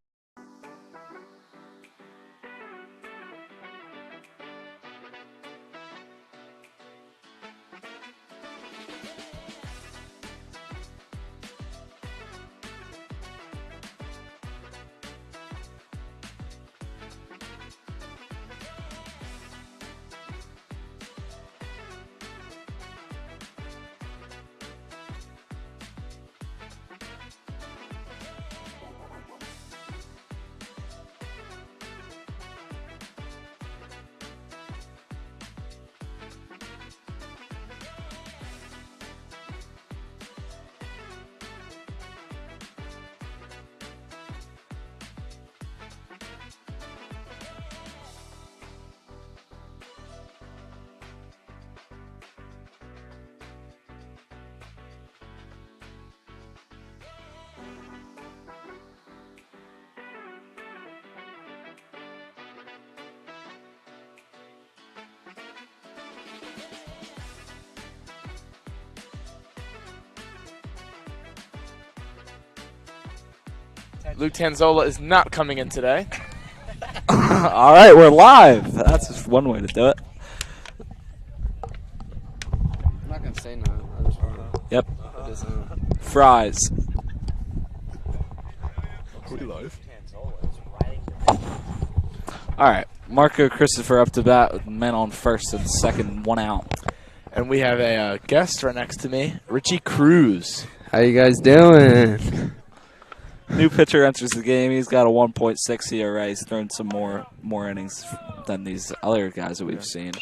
Speaker 7: Luke Tanzola is not coming in today.
Speaker 1: All right, we're live. That's just one way to do it.
Speaker 3: I'm not going to say no. I just want to.
Speaker 1: Yep. Fries. All right, Marco Christopher up to bat with men on first and second, 1 out.
Speaker 7: And we have a guest right next to me, Richie Cruz.
Speaker 3: How you guys doing?
Speaker 1: New pitcher enters the game. He's got a 1.6 ERA. He's thrown some more innings than these other guys that we've seen.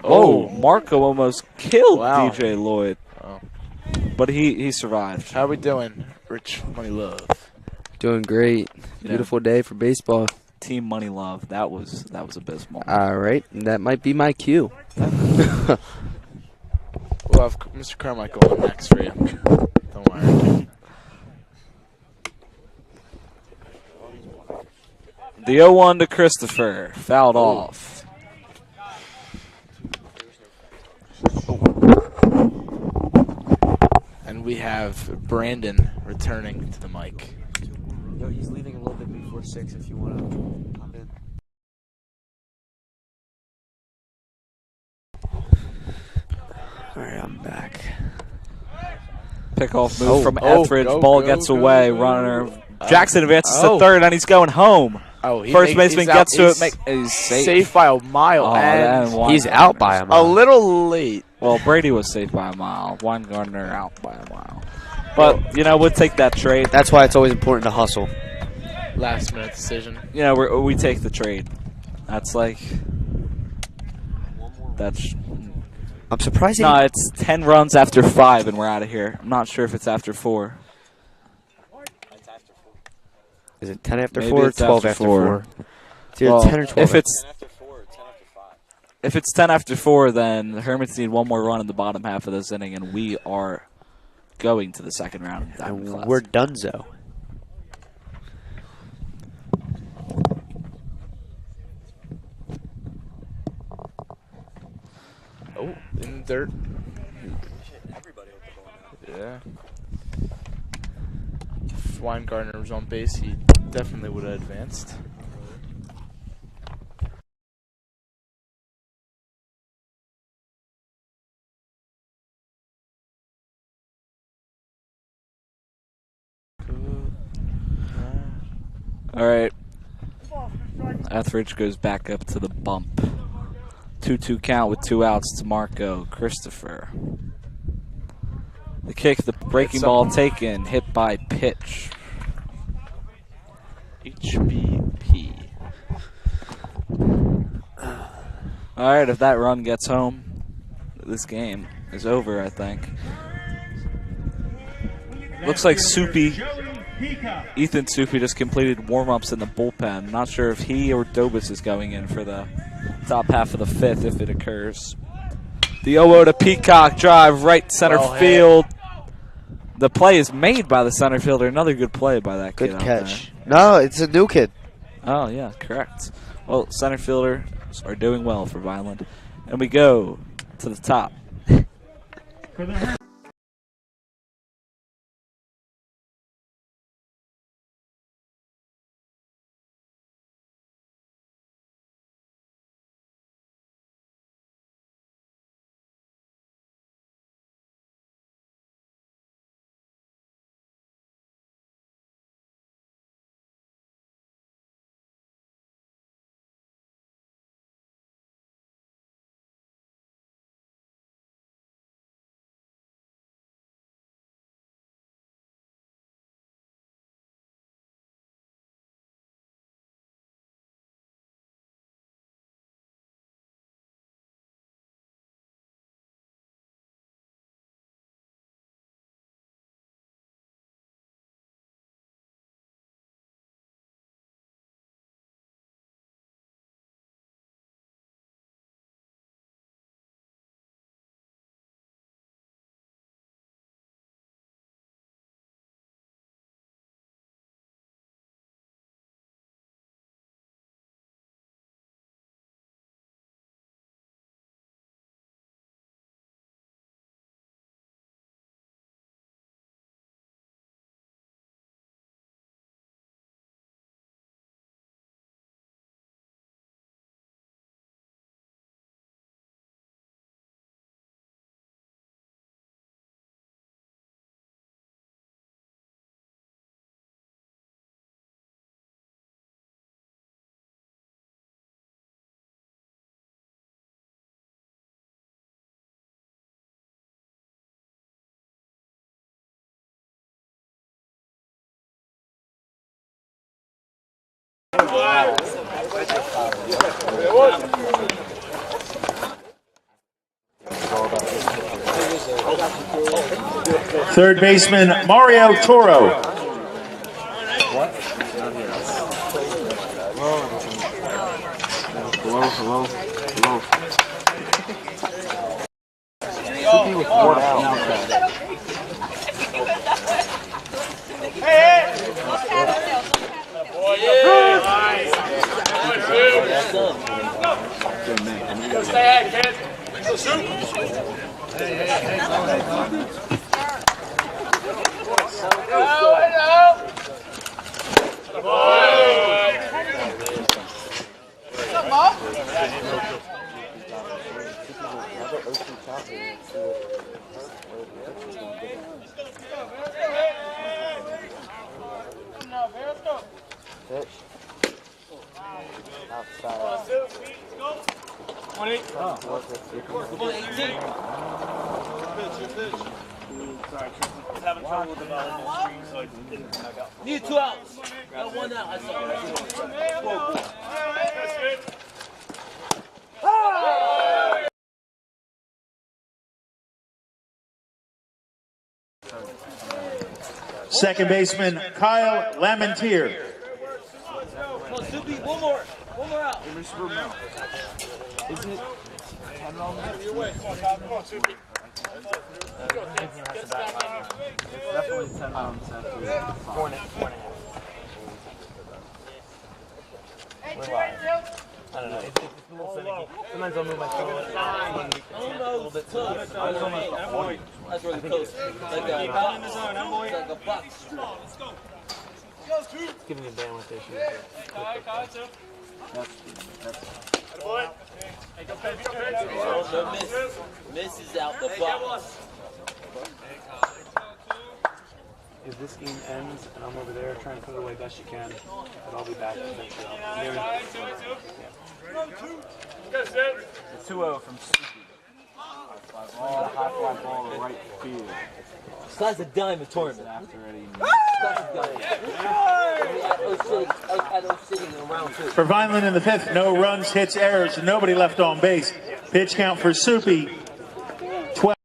Speaker 1: Oh, Marco almost killed
Speaker 7: Wow.
Speaker 1: DJ Lloyd.
Speaker 7: Oh.
Speaker 1: But he survived.
Speaker 7: How we doing? Rich Money Love.
Speaker 3: Doing great. Beautiful day for baseball.
Speaker 1: Team Money Love. That was abysmal.
Speaker 3: All right, and that might be my cue.
Speaker 7: We'll have Mr. Carmichael on next for you. Don't worry.
Speaker 1: The 0-1 to Christopher. Fouled off.
Speaker 7: And we have Brandon returning to the mic.
Speaker 3: Yo, he's leaving a little bit before 6 if you want to pop in. All right, I'm back.
Speaker 1: Pickoff move from Etheridge.
Speaker 7: Go,
Speaker 1: Ball
Speaker 7: go,
Speaker 1: gets
Speaker 7: go,
Speaker 1: away.
Speaker 7: go.
Speaker 1: Runner. Jackson advances to third, and he's going home.
Speaker 7: Oh,
Speaker 1: First baseman gets to it. He's
Speaker 7: safe by a mile.
Speaker 1: Oh,
Speaker 7: and
Speaker 1: and
Speaker 3: He's out by a mile.
Speaker 7: a little late.
Speaker 1: Well, Brady was safe by a mile. Weingartner out by a mile. But, you know, we'll take that trade.
Speaker 3: That's why it's always important to hustle.
Speaker 7: Last minute decision.
Speaker 1: You know, we take the trade. That's like... That's...
Speaker 3: I'm surprised.
Speaker 1: No, it's 10 runs after 5, and we're out of here. I'm not sure if it's after 4.
Speaker 3: Is it 10 after
Speaker 1: Maybe
Speaker 3: 4 or
Speaker 1: it's
Speaker 3: 12
Speaker 1: after
Speaker 3: after
Speaker 1: 4?
Speaker 3: 4? It's either
Speaker 1: Well,
Speaker 3: 10 or 12.
Speaker 1: if it's 10 after 4, then the Hermits need one more run in the bottom half of this inning, and we are going to the second round of the Diamond
Speaker 3: and
Speaker 1: Classic.
Speaker 3: we're donezo.
Speaker 7: Oh, in the dirt. Yeah. If Weingartner was on base, he definitely would have advanced.
Speaker 1: All right. Etheridge goes back up to the bump. 2-2 count with 2 outs to Marco Christopher. The kick, the breaking ball taken, hit by pitch.
Speaker 7: HBP.
Speaker 1: All right, if that run gets home, this game is over, I think. Looks like Soupy, Ethan Soupy, just completed warm-ups in the bullpen. Not sure if he or Dobis is going in for the top half of the 5th if it occurs. The 0-0 to Peacock, drive right center field. The play is made by the center fielder. Another good play by that kid.
Speaker 3: Good catch. No, it's a new kid.
Speaker 1: Oh, yeah, correct. Well, center fielders are doing well for Vineland. And we go to the top.
Speaker 2: Third baseman, Mario Toro.
Speaker 8: Need 2 outs. Got 1 out. I saw it.
Speaker 2: Second baseman, Kyle Lamentier.
Speaker 8: Come on, Soupy. 1 more. 1 more out.
Speaker 5: Is it 10 rounds? Your way. Come on, Todd. Come on, Soupy.
Speaker 9: Definitely 10 rounds after 4.5. I don't know. It's a little finicky. Sometimes I'll move my phone.
Speaker 8: That's really close. Like a box.
Speaker 9: It's giving me a bandwidth issue.
Speaker 8: Miss is out the box.
Speaker 9: If this game ends and I'm over there, try and put it away best you can, but I'll be back eventually.
Speaker 5: It's 2-0 from Soupy. High fly ball to right field.
Speaker 8: Slice a diamond tournament.
Speaker 5: After Eddie.
Speaker 2: For Vineland in the 5th, no runs, hits, errors, nobody left on base. Pitch count for Soupy, 12.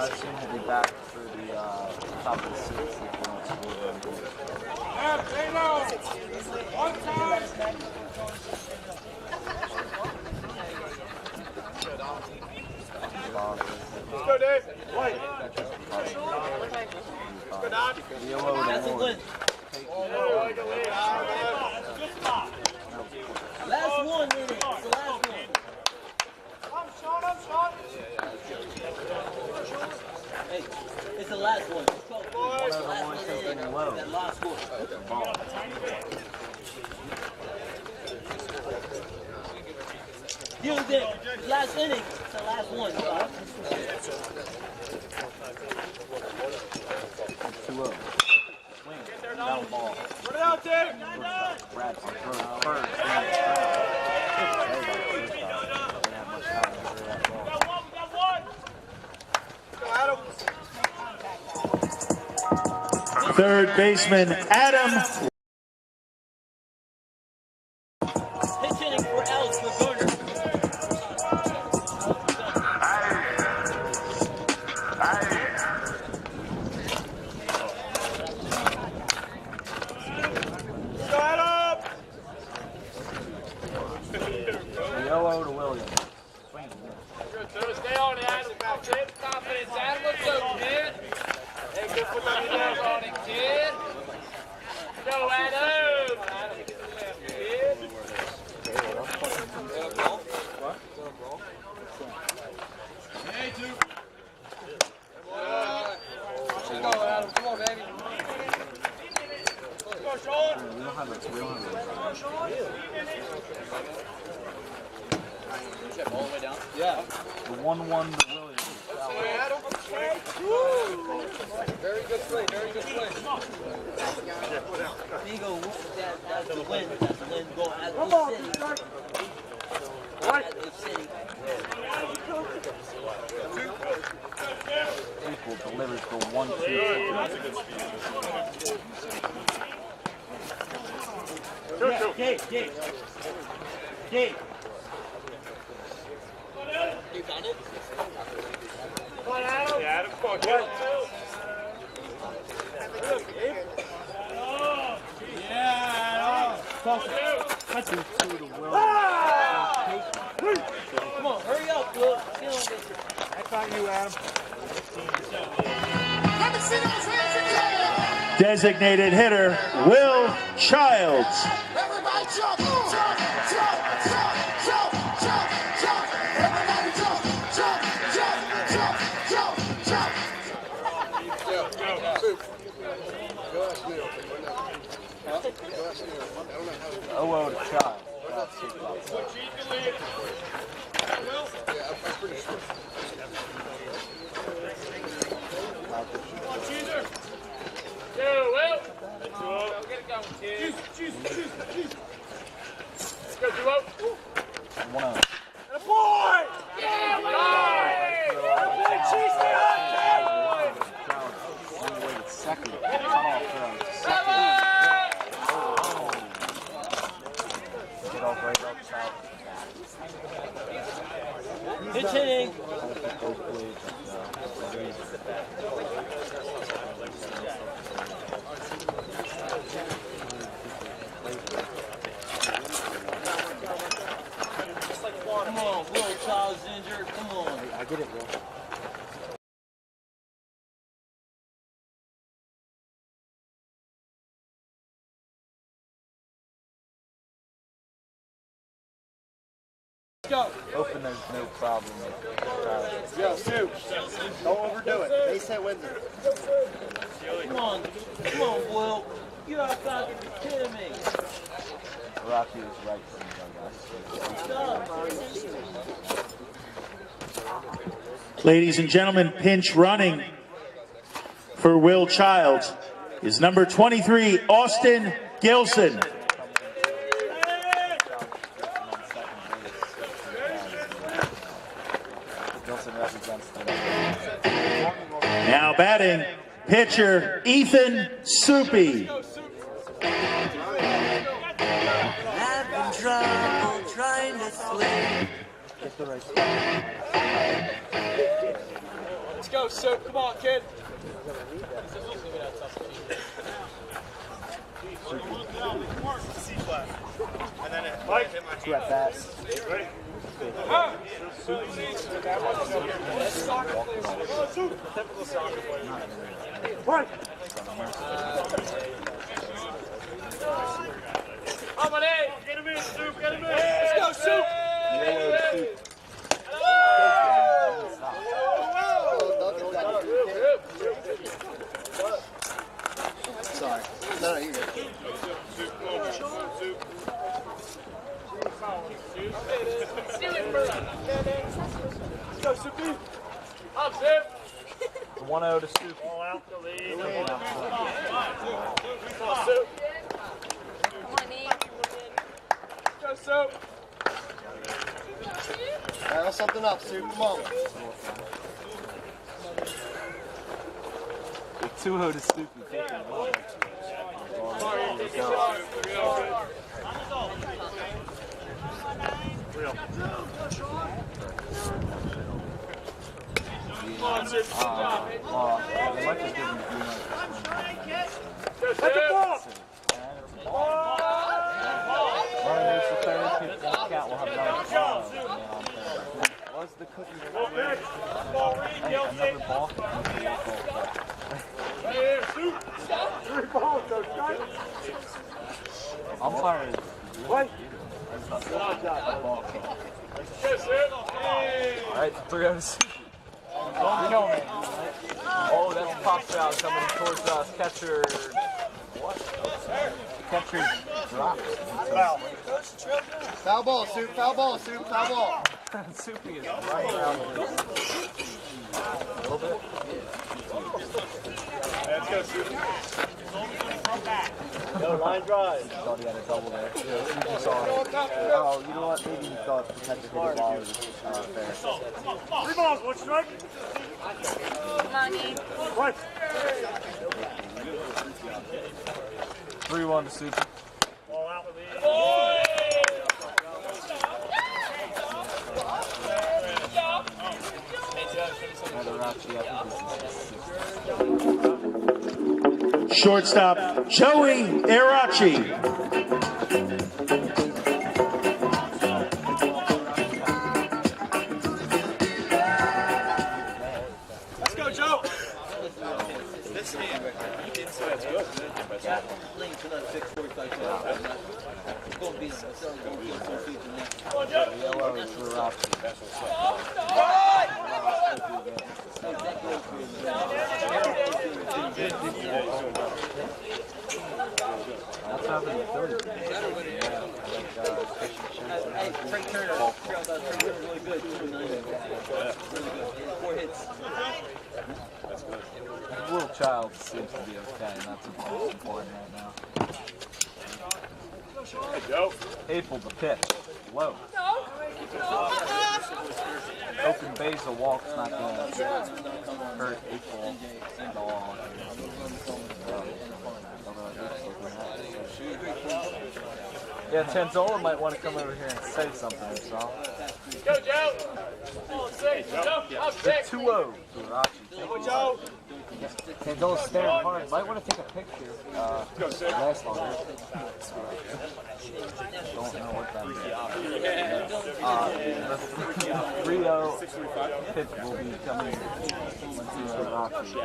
Speaker 5: Seems to be back for the top of the 6th if we don't score very good.
Speaker 2: Let's go, Dave. White.
Speaker 8: Last one, minute. It's the last one. That last score. Deal with it. Last inning. It's the last one.
Speaker 5: 2-0. Down ball. Put it out there. Brad first.
Speaker 2: Third baseman Adam.
Speaker 8: Pitch inning for Alex McGarner.
Speaker 5: Yellow to Williams.
Speaker 10: Stay on it, Adam. Confidence, Adam. Let's go, kid. Hey, good put them hands on it, kid. Go, Adam. Kid. Hey, two. Let's go, Adam. Come on, baby. Let's go, Sean.
Speaker 5: We don't have it.
Speaker 10: All the way down?
Speaker 5: Yeah. The 1-1 to Williams.
Speaker 10: Very good play, very good play.
Speaker 8: Amigo, that's the win. That's the win. Go at the city. At the city.
Speaker 5: Equal delivers the 1-2.
Speaker 8: Dave.
Speaker 10: You got it?
Speaker 5: Yeah, Adam. Come on,
Speaker 10: Yeah,
Speaker 8: Come on, hurry up, Will.
Speaker 9: That's on you, Adam.
Speaker 2: Designated hitter Will Childs.
Speaker 11: Everybody jump, jump, jump, jump, jump, jump, jump. Everybody jump, jump, jump, jump, jump, jump.
Speaker 5: Oh, to Child.
Speaker 10: get it going, kid. Let's go, Duo.
Speaker 5: 1-0.
Speaker 10: Boy! Yeah, boy!
Speaker 5: Second. Get off right up top.
Speaker 8: Pitch inning. Come on, Will Child's injured. Come on.
Speaker 5: I get it, Will.
Speaker 10: Go.
Speaker 5: Open, there's no problem.
Speaker 9: Yeah, Sue. Don't overdo it. They say wins it.
Speaker 8: Come on, Will. You are fucking kidding me.
Speaker 5: Rocky is right from
Speaker 2: Ladies and gentlemen, pinch running for Will Childs is number 23, Austin Gilson. Now batting, pitcher Ethan Soupy.
Speaker 8: Having trouble trying to sleep.
Speaker 10: Let's go, Sue. Come on, kid.
Speaker 5: Mike, 2 at bats.
Speaker 10: Ready? Come on in. Get him in, Soup. Get him in. Let's go, Soup. Up, Soup.
Speaker 5: It's 1-0 to Soup.
Speaker 10: Ball out the lead. Come on, Soup. Go, Soup.
Speaker 11: Dial something up, Sue. Come on.
Speaker 5: It's 2-0 to Soup. They might just give him
Speaker 10: Go, Soup.
Speaker 5: Was the cookie another ball? Umpire is what? Alright, 3-0 to Soup. Oh, that's a pop foul coming towards us. Catcher. What? Catcher dropped.
Speaker 11: Foul. Foul ball, Sue. Foul ball, Sue. Foul ball.
Speaker 5: Soupy is right around a little bit.
Speaker 10: Let's go, Soup.
Speaker 11: Go, line drive.
Speaker 5: Thought he had a double there. Yeah, saw oh, you know what? Maybe he thought the catcher hit the ball was fair.
Speaker 10: 3 balls, 1 strike.
Speaker 12: Money.
Speaker 10: What?
Speaker 5: 3-1 to Soup.
Speaker 10: Ball out the lead.
Speaker 2: Shortstop, Joey Arachi.
Speaker 10: Let's go, Joe.
Speaker 5: Yellow is Rachi. What's happening in Philly?
Speaker 8: Frank Turner. Frank Turner really good. Really good. 4 hits.
Speaker 5: That's good. Little child seems to be okay, and that's what's important right now.
Speaker 10: Go.
Speaker 5: April the pitch. Low. Open base, a walk's not going to hurt April at all. Yeah, Tanzola might want to come over here and say something himself.
Speaker 10: Go, Joe. Ball 6. Joe, up 6.
Speaker 5: 2-0 to Rachi.
Speaker 10: Go, Joe.
Speaker 5: Tanzola's staring hard. Might want to take a picture.
Speaker 10: Go, 6.
Speaker 5: Last longer. Don't know what that is. The 3-0 pitch will be coming to Rachi.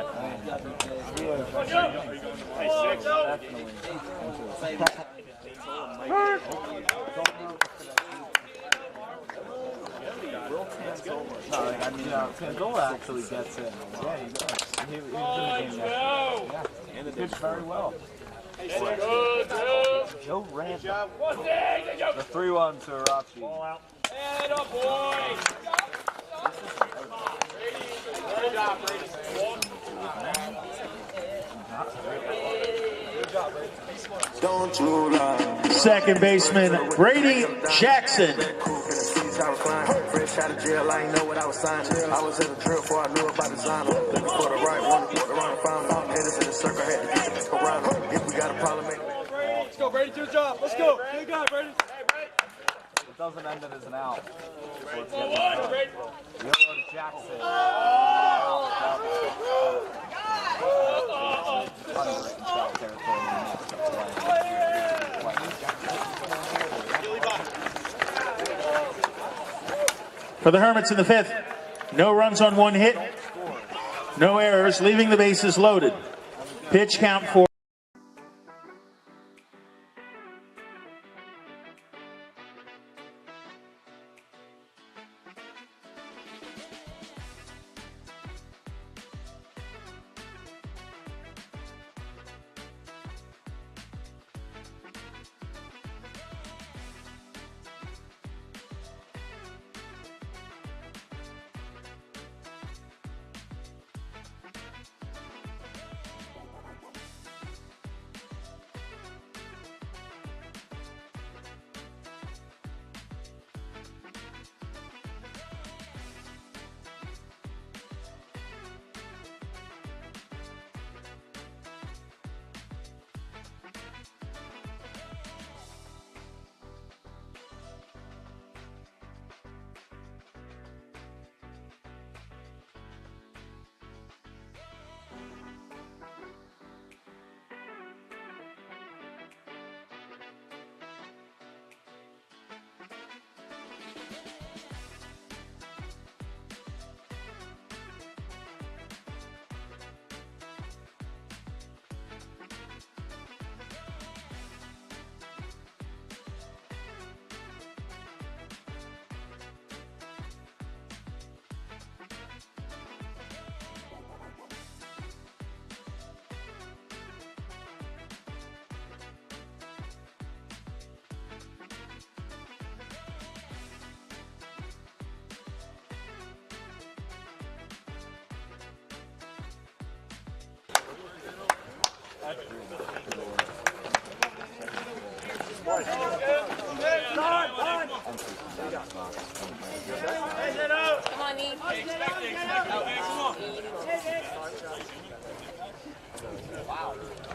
Speaker 5: No, I mean, Tanzola actually gets in. Yeah, he does. He was in the game yesterday. Yeah, he pitched very well. Joe ran. The 3-1 to Rachi.
Speaker 10: Ball out. And a boy. Good job, Brady.
Speaker 11: Don't you lie.
Speaker 2: Second baseman, Brady Jackson.
Speaker 11: Fresh out of jail, I ain't know what I was signing. I was in a drill before I knew about designer. Looking for the right one, the wrong found out. Haters in the circle, had to get around them. If we got a problem, make
Speaker 10: Let's go, Brady. Do the job. Let's go. Good guy, Brady.
Speaker 5: It doesn't end it as an out.
Speaker 10: Yellow
Speaker 5: to Jackson.
Speaker 2: For the Hermits in the 5th, no runs on 1 hit, no errors, leaving the bases loaded. Pitch count for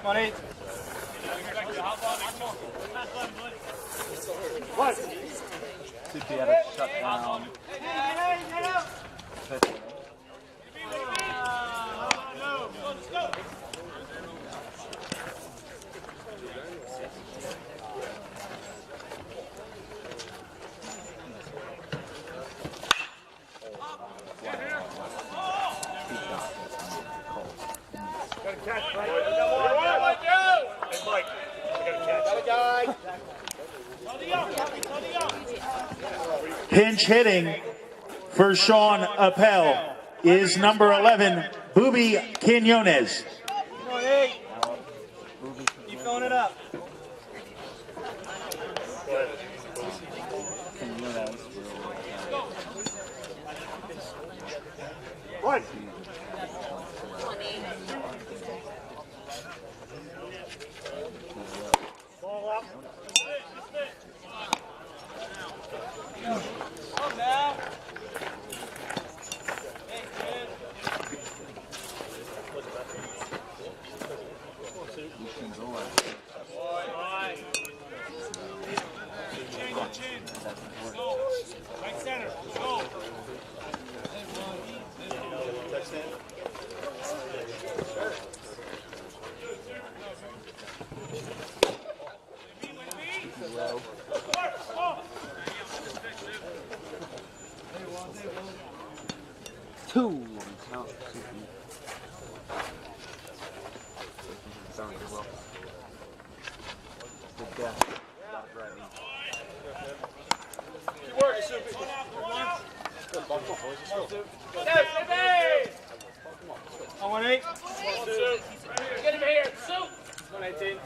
Speaker 5: on 8. What? CP had a shutdown.
Speaker 2: Pinch hitting for Sean Appel is number 11, Booby Quinones.
Speaker 5: Keep throwing it up. One. Ball up. Come now. Right center. Go. 2. Good work, Soupy. On 1-8. Get him here, Soup. 118.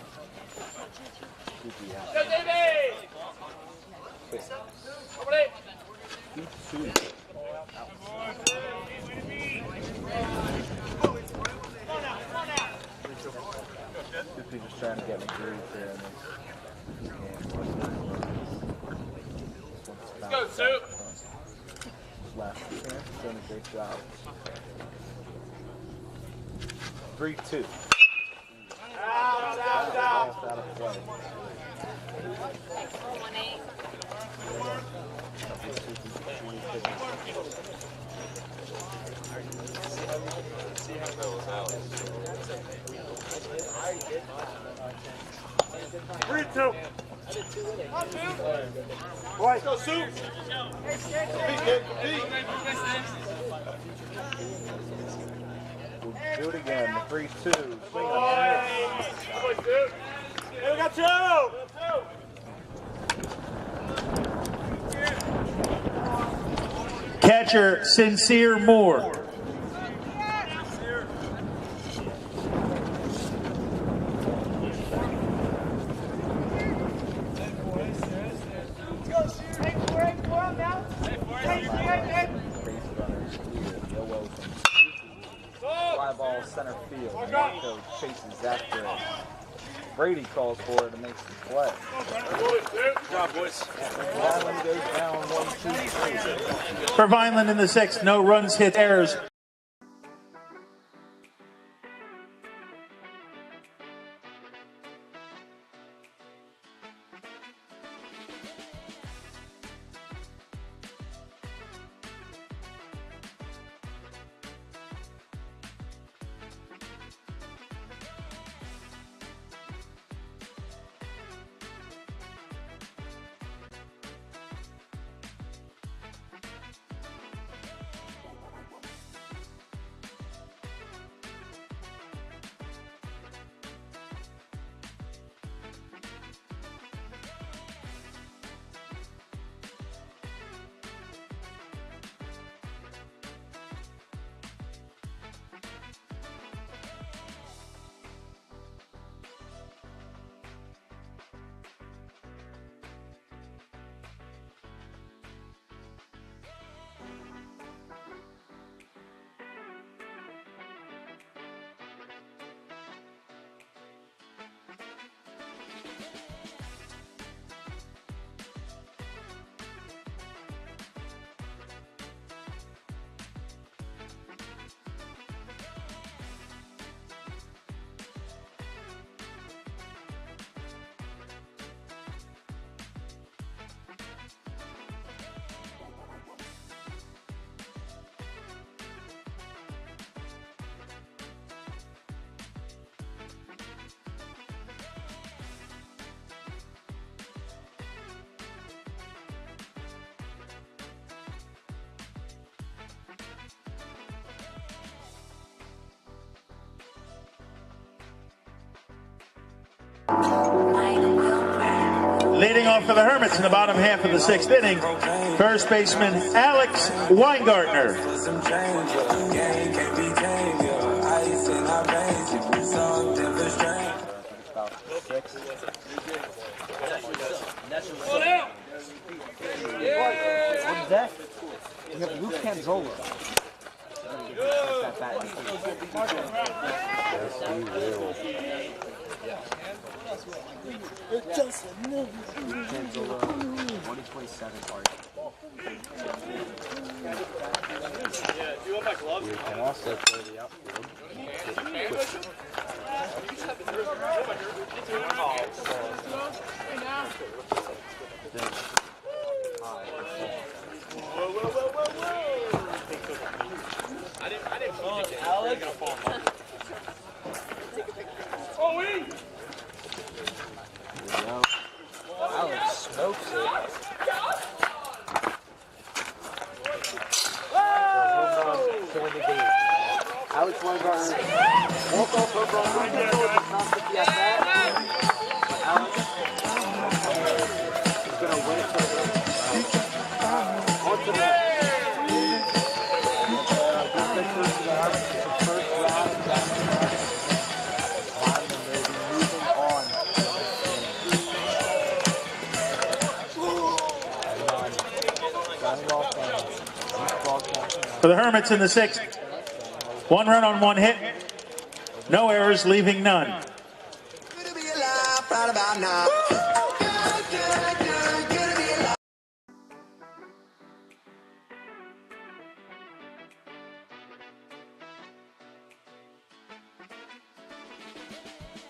Speaker 5: Go, Davey. 1-8.
Speaker 12: Just trying to get me groove there.
Speaker 10: Let's go, Soup.
Speaker 12: Last chance, doing a great job. 3-2. Out of play.
Speaker 5: Three, two. Boys, go, Soup.
Speaker 12: We'll do it again. 3-2. Swing on
Speaker 5: Hey, we got two.
Speaker 2: Catcher Sincere Moore.
Speaker 12: Fly ball center field. Marco chases after it. Brady calls for it and makes the play.
Speaker 5: Good job, boys.
Speaker 12: Vineland goes down 1-2-3.
Speaker 2: For Vineland in the sixth, no runs, hit, errors. Leading off for the Hermits in the bottom half of the 6th inning, first baseman Alex Weingartner.
Speaker 12: On deck, you have Luke Canzola. Canzola, 2027 art.
Speaker 10: Yeah, do you want my gloves?
Speaker 12: You can also play the outfield.
Speaker 10: Alex. Oh, wait.
Speaker 12: Alex smokes it. Alex Weingartner, walk off over on the not to be at that. Alex is going to win it for him. On to that. First round, moving on.
Speaker 2: For the Hermits in the 6th, 1 run on 1 hit, no errors, leaving none.